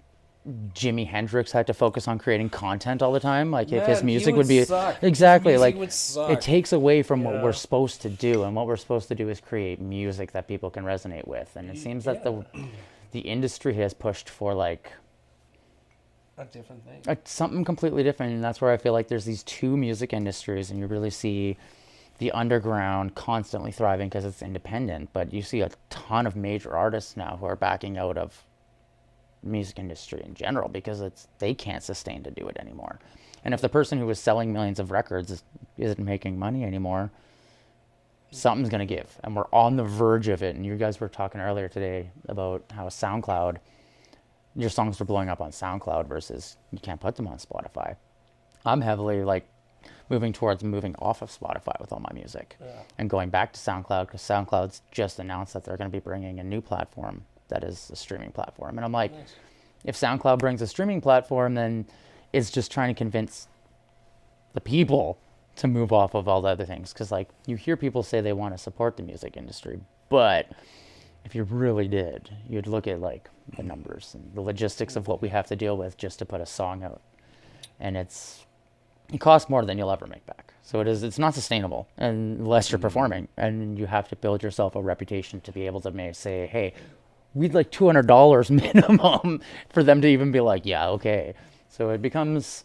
Jimi Hendrix had to focus on creating content all the time? Like, if his music would be suck. exactly His like music would suck. it takes away from what we're supposed to do, and what we're supposed to do is create music that people can resonate with. And it seems that the industry has pushed for like a different thing, something completely different. And that's where I feel like there's these two music industries, and you really see the underground constantly thriving because it's independent, but you see a ton of major artists now who are backing out of music industry in general because they can't sustain to do it anymore. And if the person who was selling millions of records isn't making money anymore, something's going to give. And we're on the verge of it. And you guys were talking earlier today about how SoundCloud, your songs are blowing up on SoundCloud versus you can't put them on Spotify. I'm heavily like moving off of Spotify with all my music and going back to SoundCloud, because SoundCloud's just announced that they're going to be bringing a new platform that is a streaming platform. And I'm like, if SoundCloud brings a streaming platform, then it's just trying to convince the people to move off of all the other things. Because like, you hear people say they want to support the music industry, but if you really did, you'd look at like the numbers and the logistics of what we have to deal with just to put a song out. And it costs more than you'll ever make back. So it's not sustainable unless you're performing, and you have to build yourself a reputation to be able to say, hey, we'd like $200 minimum for them to even be like, yeah, okay. So it becomes,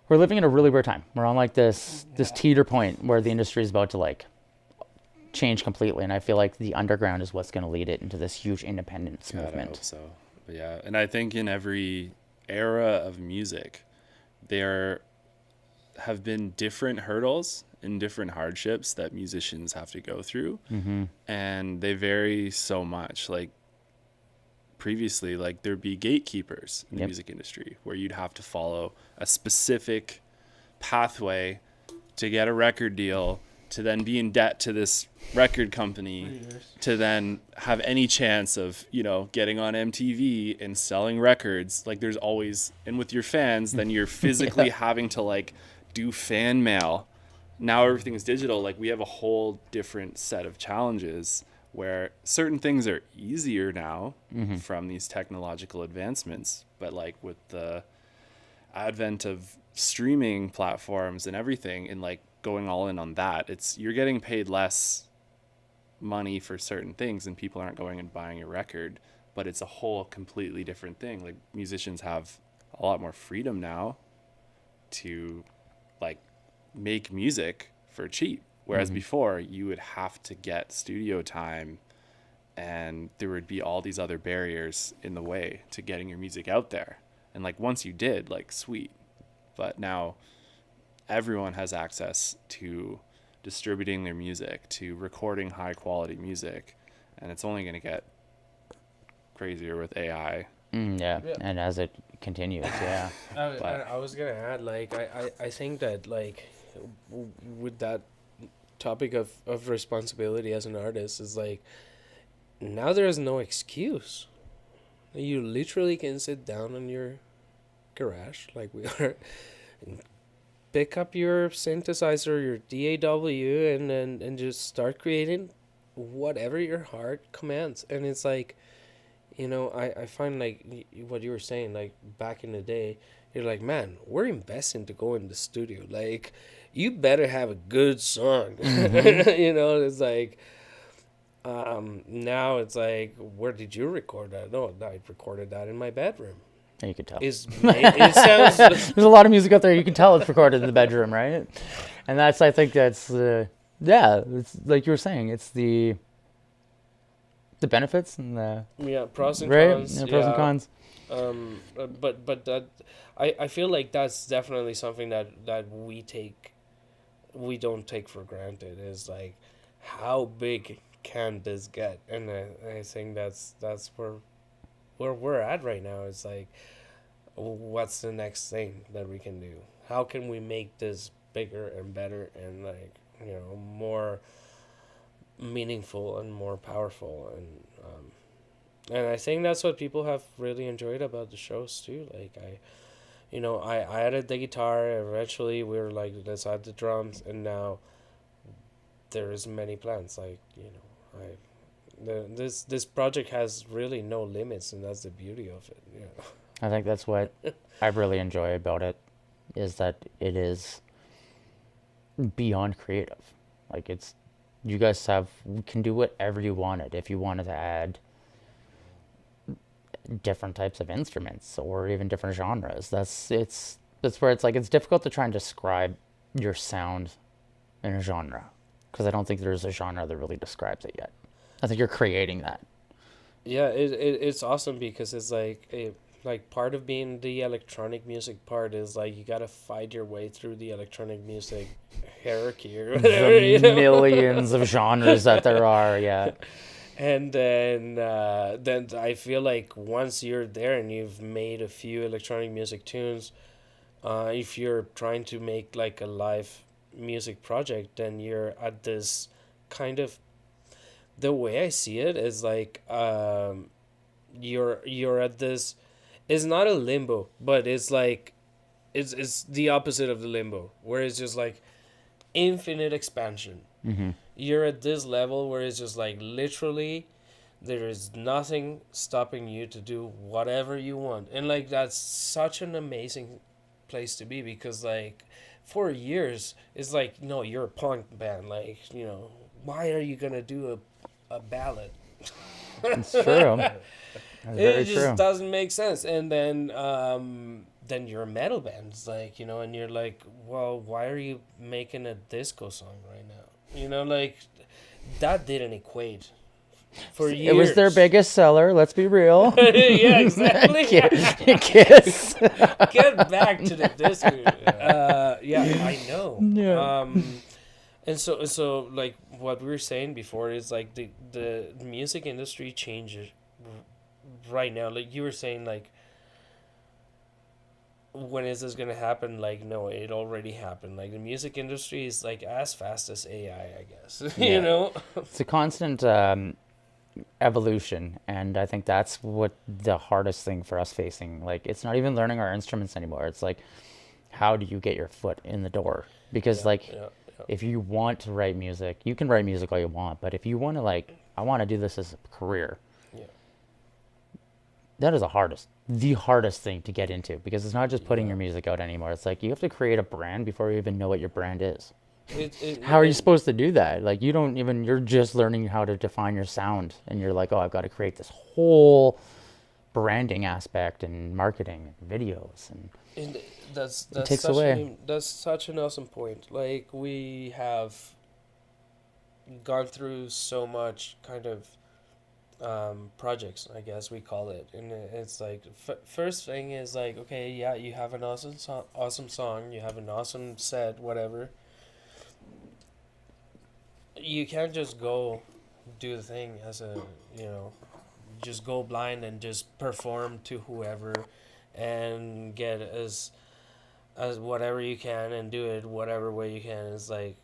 we're living in a really weird time. We're on like this teeter point where the industry is about to like change completely. And I feel like the underground is what's going to lead it into this huge independence movement. I hope so. But yeah. And I think in every era of music, there have been different hurdles and different hardships that musicians have to go through. Mm-hmm. And they vary so much. Like previously, like there'd be gatekeepers in the music industry where you'd have to follow a specific pathway to get a record deal, to then be in debt to this record company, to then have any chance of, getting on MTV and selling records. Like there's always, and with your fans, then you're physically having to like do fan mail. Now everything is digital. Like we have a whole different set of challenges where certain things are easier now from these technological advancements. But like with the advent of streaming platforms and everything, and like going all in on that, you're getting paid less money for certain things and people aren't going and buying your record, but it's a whole completely different thing. Like musicians have a lot more freedom now to like make music for cheap, whereas before you would have to get studio time and there would be all these other barriers in the way to getting your music out there. And like once you did, like sweet, but now everyone has access to distributing their music, to recording high quality music, and it's only going to get crazier with AI. And as it continues, I was gonna add, like, I think that like with that topic of responsibility as an artist is like, now there is no excuse. You literally can sit down in your garage like we are and pick up your synthesizer, your DAW, and just start creating whatever your heart commands. And it's like, I find like what you were saying, like back in the day, you're like, man, we're investing to go in the studio. Like, you better have a good song. It's like, now it's like, where did you record that? No, I recorded that in my bedroom. You could tell. It sounds. There's a lot of music out there. You can tell it's recorded in the bedroom, right? And I think that's it's like you were saying. It's the benefits and the pros and cons. Yeah, pros and cons. But that I feel like that's definitely something that we don't take for granted. Is like, how big can this get? And I think that's where where we're at right now. It's like, what's the next thing that we can do? How can we make this bigger and better and like, more meaningful and more powerful? And I think that's what people have really enjoyed about the shows too. Like I added the guitar. Eventually, we were like, let's add the drums, and now there is many plans. Like this project has really no limits, and that's the beauty of it. I think that's what I really enjoy about it, is that it is beyond creative. Like you guys can do whatever you wanted. If you wanted to add different types of instruments or even different genres, that's where it's like, it's difficult to try and describe your sound in a genre, because I don't think there's a genre that really describes it yet. I think you're creating that. Yeah, it's awesome because it's like part of being the electronic music part is like you gotta fight your way through the electronic music hierarchy or whatever. The millions of genres that there are, yeah. And then I feel like once you're there and you've made a few electronic music tunes, if you're trying to make like a live music project, then you're at this kind of, the way I see it is like you're at this, it's not a limbo, but it's like it's the opposite of the limbo, where it's just like infinite expansion. Mm-hmm. You're at this level where it's just like literally there is nothing stopping you to do whatever you want. And like that's such an amazing place to be, because like for years it's like, no, you're a punk band, like, why are you gonna do a ballad? It's true. That's It just doesn't make sense. And then you're a metal band. It's like, and you're like, well, why are you making a disco song right now? Like that didn't equate for years. It was their biggest seller, let's be real. Yeah, exactly. Kiss. Get back to the disco. Yeah, I know. Yeah. And so like what we were saying before is like the music industry changes right now. Like you were saying, like, when is this gonna happen? Like, no, it already happened. Like the music industry is like as fast as AI, I guess. Yeah. It's a constant evolution, and I think that's what the hardest thing for us facing. Like, it's not even learning our instruments anymore. It's like, how do you get your foot in the door? Because if you want to write music, you can write music all you want, but if you want to, like, I want to do this as a career, that is the hardest thing to get into, because it's not just putting your music out anymore. It's like you have to create a brand before you even know what your brand is. How are you supposed to do that? Like, you're just learning how to define your sound, and you're like, oh, I've got to create this whole branding aspect and marketing and videos, and that's takes away. That's such an awesome point. Like, we have gone through so much kind of projects, I guess we call it, and it's like first thing is like, okay, yeah, you have an awesome song, you have an awesome set, whatever. You can't just go do the thing as a, just go blind and just perform to whoever and get as whatever you can and do it whatever way you can. It's like,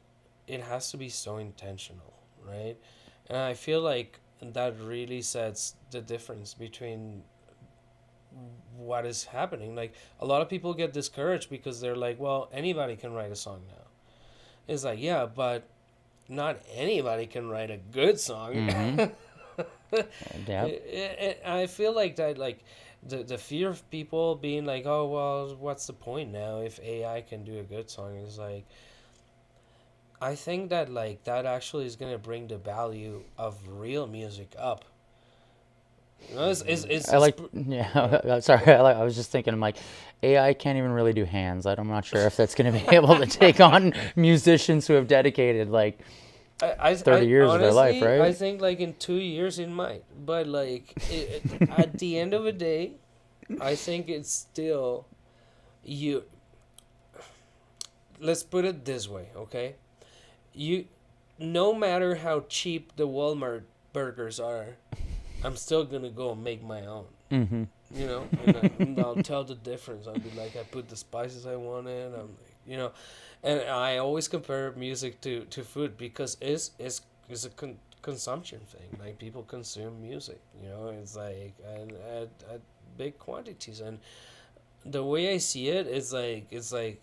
it has to be so intentional, right? And I feel like that really sets the difference between what is happening. Like, a lot of people get discouraged because they're like, well, anybody can write a song now. It's like, yeah, but not anybody can write a good song. Mm-hmm. I feel like that, like, the fear of people being like, oh, well, what's the point now if AI can do a good song, is like, I think that, like, that actually is going to bring the value of real music up. I was just thinking, I'm like, AI can't even really do hands. I'm not sure if that's going to be able to take on musicians who have dedicated, like, 30 years of their life, right? I think, like, in 2 years it might. But, like, at the end of the day, I think it's still, let's put it this way, okay? No matter how cheap the Walmart burgers are, I'm still gonna go make my own. Mm-hmm. You know, and I'll tell the difference. I'll be like, I put the spices I wanted. I'm like, you know, and I always compare music to food because it's a consumption thing. Like people consume music, you know. It's like and at big quantities, and the way I see it is like it's like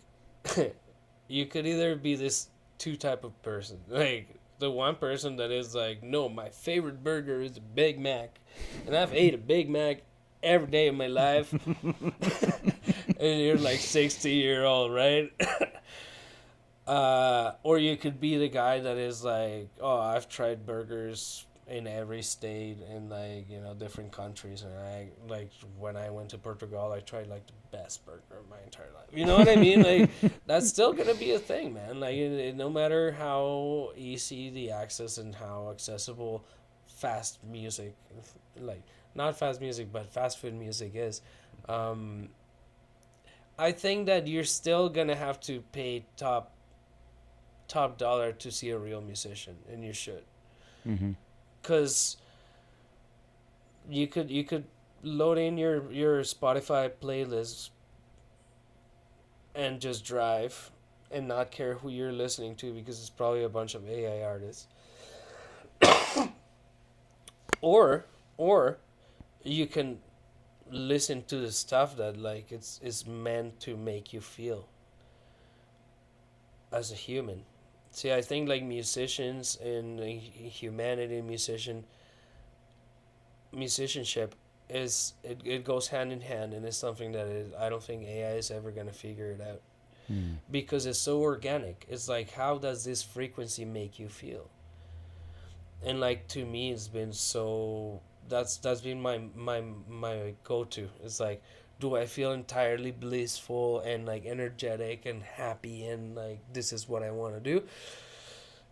you could either be this two type of person, like the one person that is like, no, my favorite burger is a Big Mac, and I've ate a Big Mac every day of my life, and you're like 60-year-old, right? Or you could be the guy that is like, oh, I've tried burgers in every state in like different countries, and I like when I went to Portugal, I tried like the best burger of my entire life. You know what I mean? Like that's still gonna be a thing, man. Like no matter how easy the access and how accessible fast music, like not fast music, but fast food music is. Um, I think that you're still gonna have to pay top dollar to see a real musician, and you should, Mm-hmm. because you could load in your Spotify playlist and just drive and not care who you're listening to because it's probably a bunch of AI artists, or you can listen to the stuff that like it's meant to make you feel as a human. See, I think like musicians and humanity, musicianship it goes hand in hand, and it's something that I don't think AI is ever gonna figure it out Mm. because it's so organic. It's like, how does this frequency make you feel? And like to me, it's been so that's been my go to. It's like, do I feel entirely blissful and like energetic and happy and like this is what I want to do?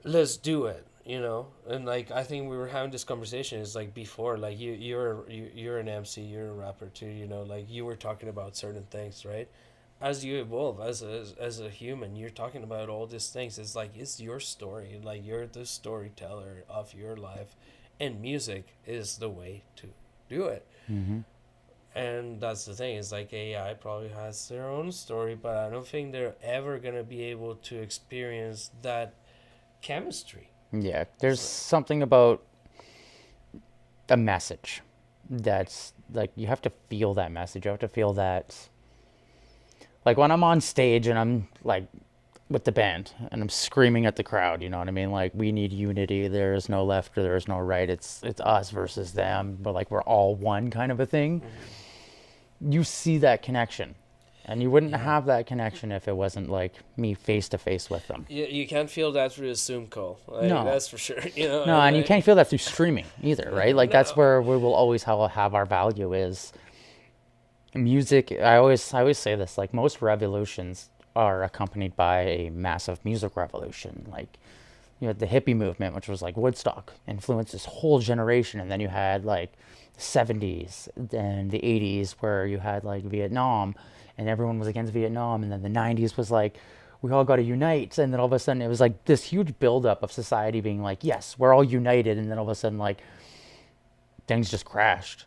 Let's do it, you know. And like I think we were having this conversation is like before, like you're an MC, you're a rapper too, you know, like you were talking about certain things, right? As you evolve as a human, you're talking about all these things. It's like it's your story, like you're the storyteller of your life, and music is the way to do it. Mm-hmm. And that's the thing, is like AI probably has their own story, but I don't think they're ever gonna be able to experience that chemistry. Yeah, there's So, something about a message that's like you have to feel that message. You have to feel that. Like when I'm on stage and I'm like with the band and I'm screaming at the crowd, you know what I mean? Like we need unity. There is no left or there is no right. It's us versus them. But like we're all one kind of a thing. mhm. You see that connection. And you wouldn't Yeah. have that connection if it wasn't like me face to face with them. You can't feel that through a Zoom call. Like, No. that's for sure. You know, No, and and you like, can't feel that through streaming either, right? Like that's no. where we will always have our value is music. I always say this, like most revolutions are accompanied by a massive music revolution. Like you had the hippie movement, which was like Woodstock, influenced this whole generation, and then you had like the 70s and the 80s where you had like Vietnam and everyone was against Vietnam, and then the 90s was like we all got to unite, and then all of a sudden it was like this huge buildup of society being like, yes, we're all united, and then all of a sudden like things just crashed.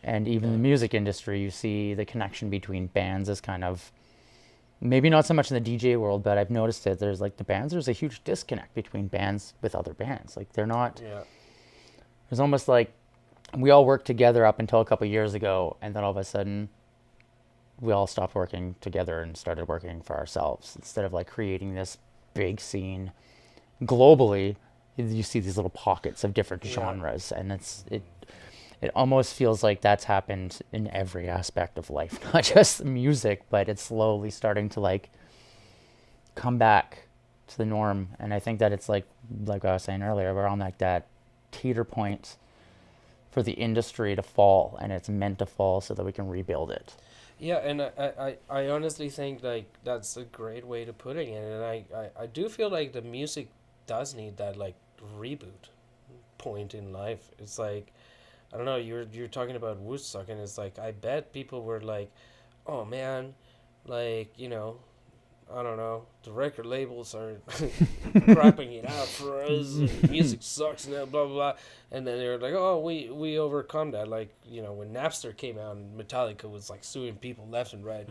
And even Yeah. the music industry, you see the connection between bands is kind of maybe not so much in the DJ world, but I've noticed it. There's like the bands, there's a huge disconnect between bands with other bands. Like they're not, Yeah. it's almost like we all worked together up until a couple years ago, and then all of a sudden we all stopped working together and started working for ourselves instead of like creating this big scene globally. You see these little pockets of different Yeah. genres, and it almost feels like that's happened in every aspect of life, not just music, but it's slowly starting to like come back to the norm. And I think that it's like I was saying earlier, we're on like that teeter point for the industry to fall, and it's meant to fall so that we can rebuild it. Yeah, and I honestly think like that's a great way to put it, and I do feel like the music does need that like reboot point in life. It's like, I don't know, you're talking about Woodstock, and it's like I bet people were like, oh man, like, you know, I don't know, the record labels are crapping it out for us, and music sucks now, blah, blah, blah. And then they're like, oh, we overcome that. Like, you know, when Napster came out and Metallica was like suing people left and right.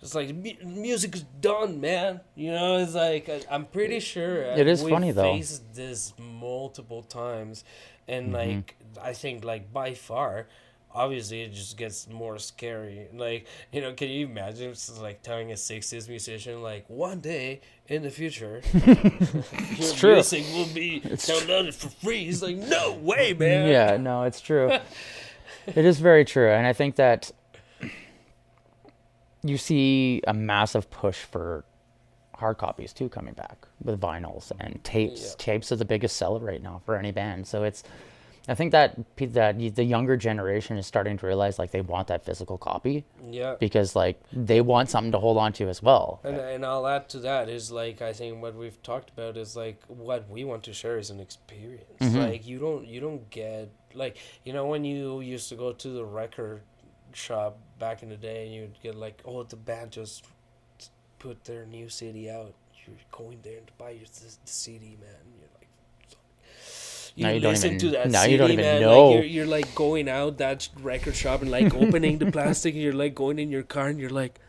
It's like, music is done, man. You know, it's like, I'm pretty sure it is funny, though. We've faced this multiple times. And, like, I think, like, by far, obviously it just gets more scary. Like, you know, can you imagine it's like telling a 60s musician, like, one day in the future your true. music will be downloaded for free? He's like, no way, man. Yeah, no, it's true. It is very true. And I think that you see a massive push for hard copies too coming back with vinyls and tapes. Yeah. Tapes are the biggest seller right now for any band. So it's, I think that the younger generation is starting to realize like they want that physical copy. Yeah. Because like they want something to hold on to as well. And I'll add to that is like, I think what we've talked about is like what we want to share is an experience. Like you don't get, like, you know, when you used to go to the record shop back in the day and you'd get like, oh, the band just put their new CD out. You're going there to buy the CD, man. You're like, you now you don't listen even, to that now CD, you don't even man. know. Like you're like going out that record shop and like opening the plastic and you're like going in your car and you're like,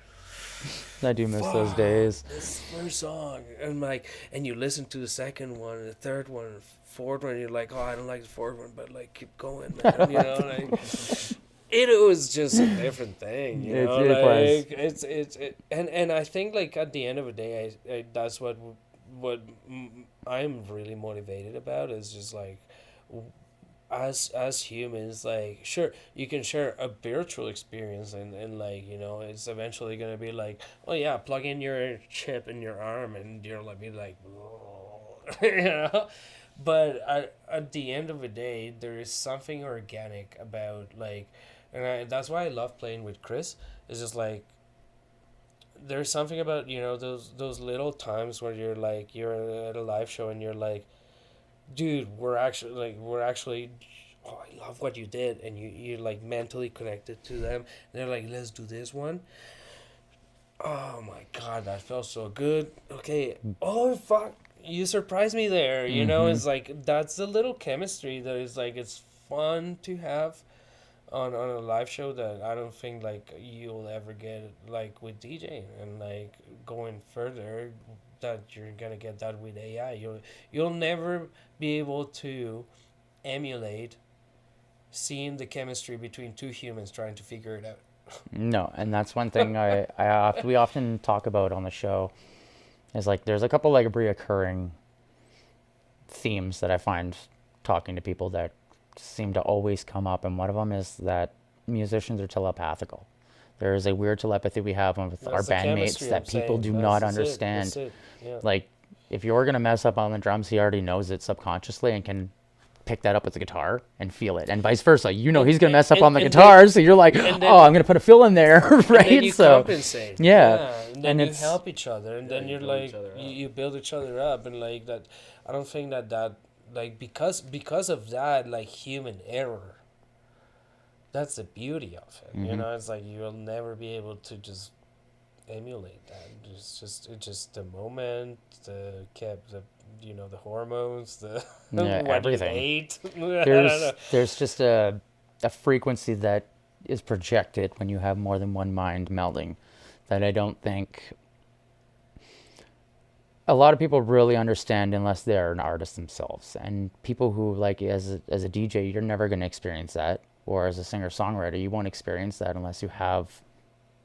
I do miss those days. this first song, and like, and you listen to the second one and the third one and fourth one and you're like, oh, I don't like the fourth one, but like keep going, man. You know, like it was just a different thing, you know. Like it's and I think like at the end of the day, I that's what I'm really motivated about is just like, as humans, like, sure, you can share a virtual experience and like, you know, it's eventually gonna be like, oh yeah, plug in your chip in your arm and you're like, be like, you know. But at the end of the day, there is something organic about like, and that's why I love playing with Chris. It's just like, there's something about, you know, those little times where you're like, you're at a live show and you're like, dude, we're actually, oh, I love what you did, and you're like mentally connected to them. And they're like, let's do this one. Oh my god, that felt so good. Okay, oh fuck, you surprised me there. You know, it's like, that's the little chemistry that is like, it's fun to have on a live show that I don't think like you'll ever get like with DJing. And like going further, that you're gonna get that with AI. You'll never be able to emulate seeing the chemistry between two humans trying to figure it out. No, and that's one thing we often talk about on the show is like there's a couple like reoccurring themes that I find talking to people that seem to always come up, and one of them is that musicians are telepathical. There is a weird telepathy we have with our bandmates that people do not understand. That's it. Yeah. Like, if you're going to mess up on the drums, he already knows it subconsciously and can pick that up with the guitar and feel it. And vice versa. You know he's going to mess up on the guitar, so you're like, oh, I'm going to put a fill in there, right? And then you so compensate. Yeah. And then And you help each other. And then you're like, you build each other up. And like that, I don't think that like, because of that, like, human error, that's the beauty of it. You know, it's like you'll never be able to just emulate that. It's just the moment, the you know, the hormones, the what everything. you ate. I don't know. There's just a frequency that is projected when you have more than one mind melding that I don't think a lot of people really understand unless they're an artist themselves. And people who, like, as a DJ, you're never going to experience that. Or as a singer-songwriter, you won't experience that unless you have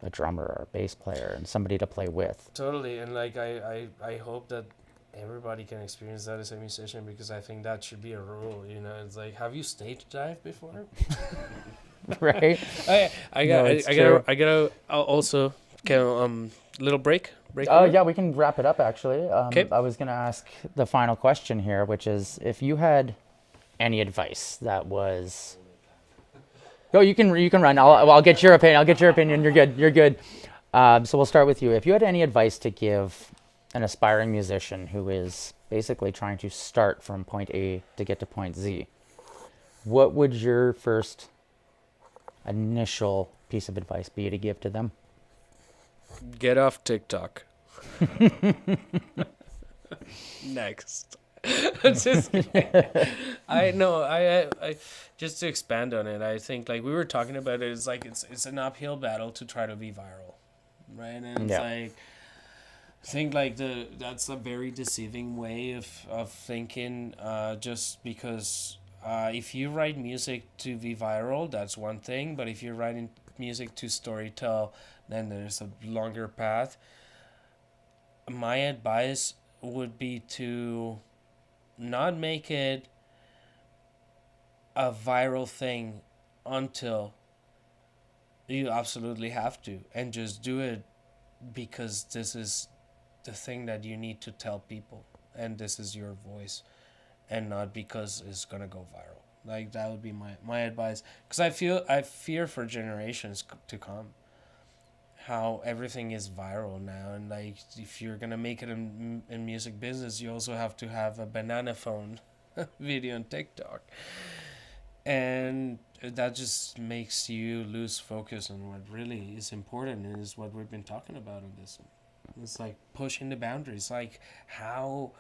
a drummer or a bass player and somebody to play with. Totally. And like, I hope that everybody can experience that as a musician, because I think that should be a rule. You know, it's like, have you stage dived before? Right? I gotta also, little break. Oh, yeah, we can wrap it up, actually. Okay. I was going to ask the final question here, which is, if you had any advice that was... Oh, you can run. I'll get your opinion. You're good. So we'll start with you. If you had any advice to give an aspiring musician who is basically trying to start from point A to get to point Z, what would your first initial piece of advice be to give to them? Get off TikTok. Next. Just kidding. I know. I just to expand on it, I think like we were talking about it. It's like it's an uphill battle to try to be viral, right? And it's Yeah. like I think like that's a very deceiving way of thinking. Just because if you write music to be viral, that's one thing. But if you're writing music to storytell, then there's a longer path. My advice would be to not make it a viral thing until you absolutely have to, and just do it because this is the thing that you need to tell people, and this is your voice, and not because it's gonna go viral. Like that would be my advice, because I fear for generations to come how everything is viral now, and like if you're gonna make it in music business, you also have to have a banana phone video on TikTok, and that just makes you lose focus on what really is important, and is what we've been talking about in this. It's like pushing the boundaries, like how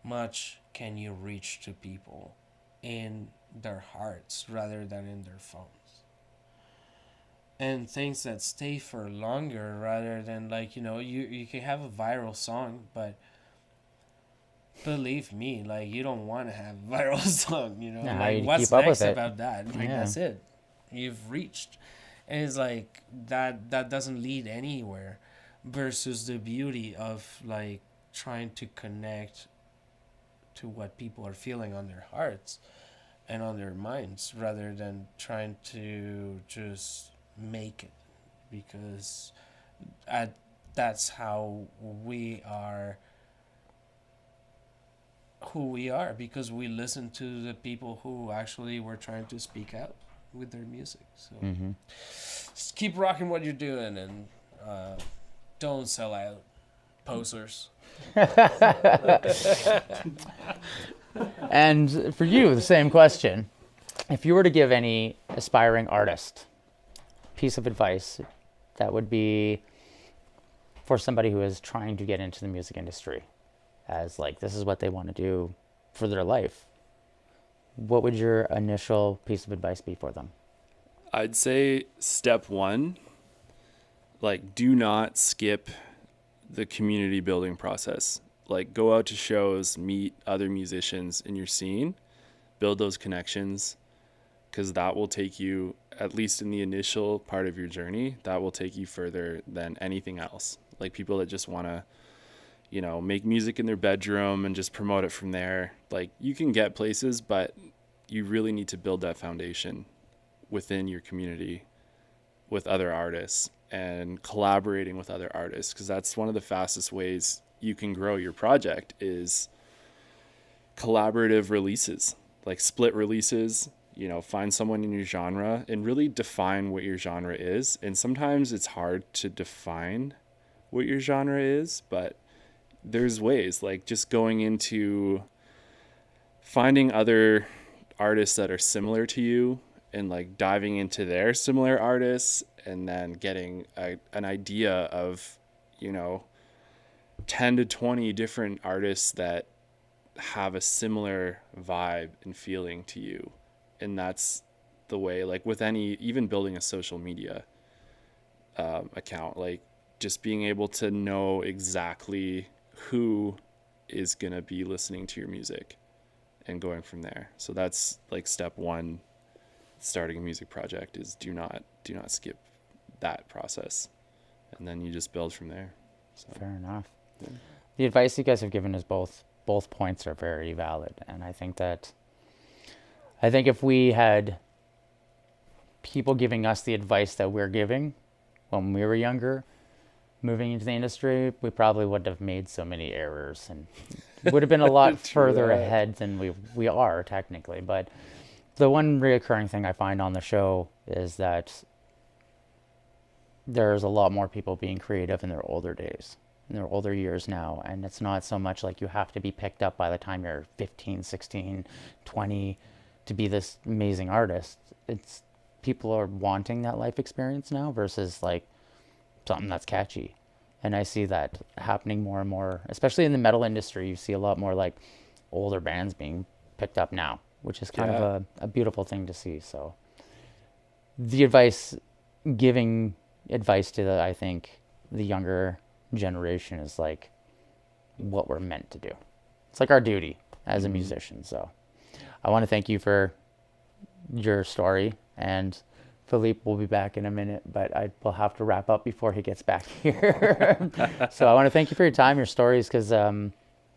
much can you reach to people in their hearts rather than in their phones, and things that stay for longer rather than like you can have a viral song, but believe me, like you don't want to have a viral song, Yeah, like you what's keep up next with it. about that, like Yeah. that's it, you've reached, and it's like that doesn't lead anywhere, versus the beauty of like trying to connect to what people are feeling on their hearts and on their minds, rather than trying to just make it, because that's how we are who we are, because we listen to the people who actually were trying to speak out with their music. So Mm-hmm. just keep rocking what you're doing, and don't sell out, posers. And for you, the same question. If you were to give any aspiring artist piece of advice, that would be for somebody who is trying to get into the music industry, as like this is what they want to do for their life, what would your initial piece of advice be for them? I'd say step one, like do not skip the community building process. Like go out to shows, meet other musicians in your scene, build those connections, because that will take you, at least in the initial part of your journey, that will take you further than anything else. Like people that just want to, make music in their bedroom and just promote it from there. Like you can get places, but you really need to build that foundation within your community with other artists and collaborating with other artists, because that's one of the fastest ways you can grow your project is collaborative releases, like split releases. Find someone in your genre and really define what your genre is. And sometimes it's hard to define what your genre is, but there's ways, like just going into finding other artists that are similar to you and like diving into their similar artists, and then getting an idea of 10 to 20 different artists that have a similar vibe and feeling to you. And that's the way, like with even building a social media account, like just being able to know exactly who is going to be listening to your music and going from there. So that's like step one, starting a music project, is do not skip that process. And then you just build from there. So, Fair enough. yeah. The advice you guys have given is both points are very valid, and I think if we had people giving us the advice that we're giving when we were younger, moving into the industry, we probably wouldn't have made so many errors, and would have been a lot further ahead than we are technically. But the one reoccurring thing I find on the show is that there's a lot more people being creative in their older days, in their older years now. And it's not so much like you have to be picked up by the time you're 15, 16, 20 to be this amazing artist. It's people are wanting that life experience now versus like something that's catchy. And I see that happening more and more, especially in the metal industry. You see a lot more like older bands being picked up now, which is kind of a beautiful thing to see. So the giving advice to I think the younger generation is like what we're meant to do. It's like our duty as a musician. So I want to thank you for your story, and Philippe will be back in a minute, but I will have to wrap up before he gets back here. So I want to thank you for your time, your stories, because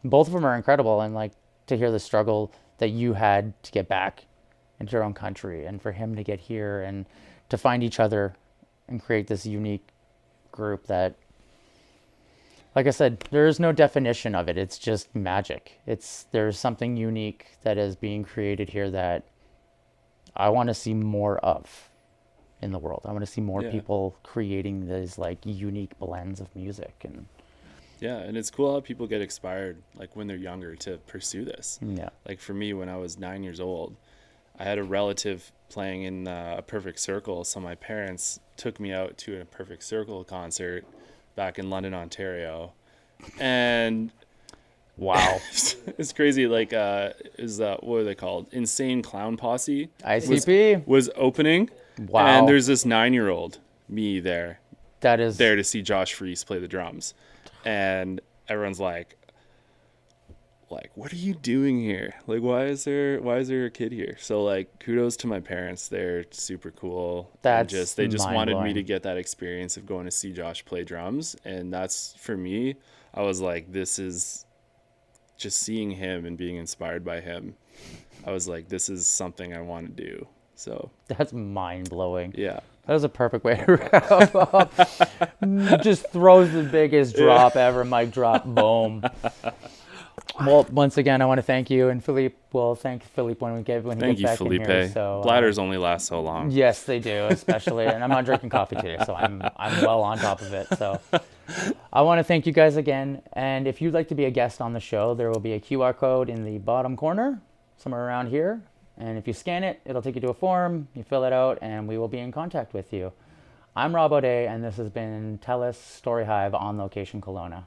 both of them are incredible, and like to hear the struggle that you had to get back into your own country, and for him to get here and to find each other and create this unique group that, like I said, there is no definition of it. It's just magic. There's something unique that is being created here that I want to see more of in the world. I want to see more people creating these like unique blends of music. And and it's cool how people get inspired like when they're younger to pursue this. Like for me, when I was 9 years old, I had a relative playing in a Perfect Circle, so my parents took me out to a Perfect Circle concert back in London, Ontario, and wow, it's crazy. Like, what are they called? Insane Clown Posse. ICP was opening. Wow. And there's this 9-year-old me there. That is there to see Josh Freese play the drums, and everyone's like, what are you doing here? Like, why is there a kid here? So like, kudos to my parents. They're super cool. They just wanted me to get that experience of going to see Josh play drums. And that's, for me, I was like, this is just seeing him and being inspired by him. I was like, this is something I want to do. So that's mind blowing. Yeah. That was a perfect way to wrap up. Just throws the biggest drop ever. Mic drop. Boom. Well, once again, I want to thank you, and Philippe. We'll thank Philippe when he gets back Felipe. in here. So bladders only last so long. Yes, they do, especially. And I'm not drinking coffee today, so I'm well on top of it. So I want to thank you guys again. And if you'd like to be a guest on the show, there will be a QR code in the bottom corner, somewhere around here. And if you scan it, it'll take you to a form. You fill it out, and we will be in contact with you. I'm Robb O'Day, and this has been TELUS Storyhive On Location Kelowna.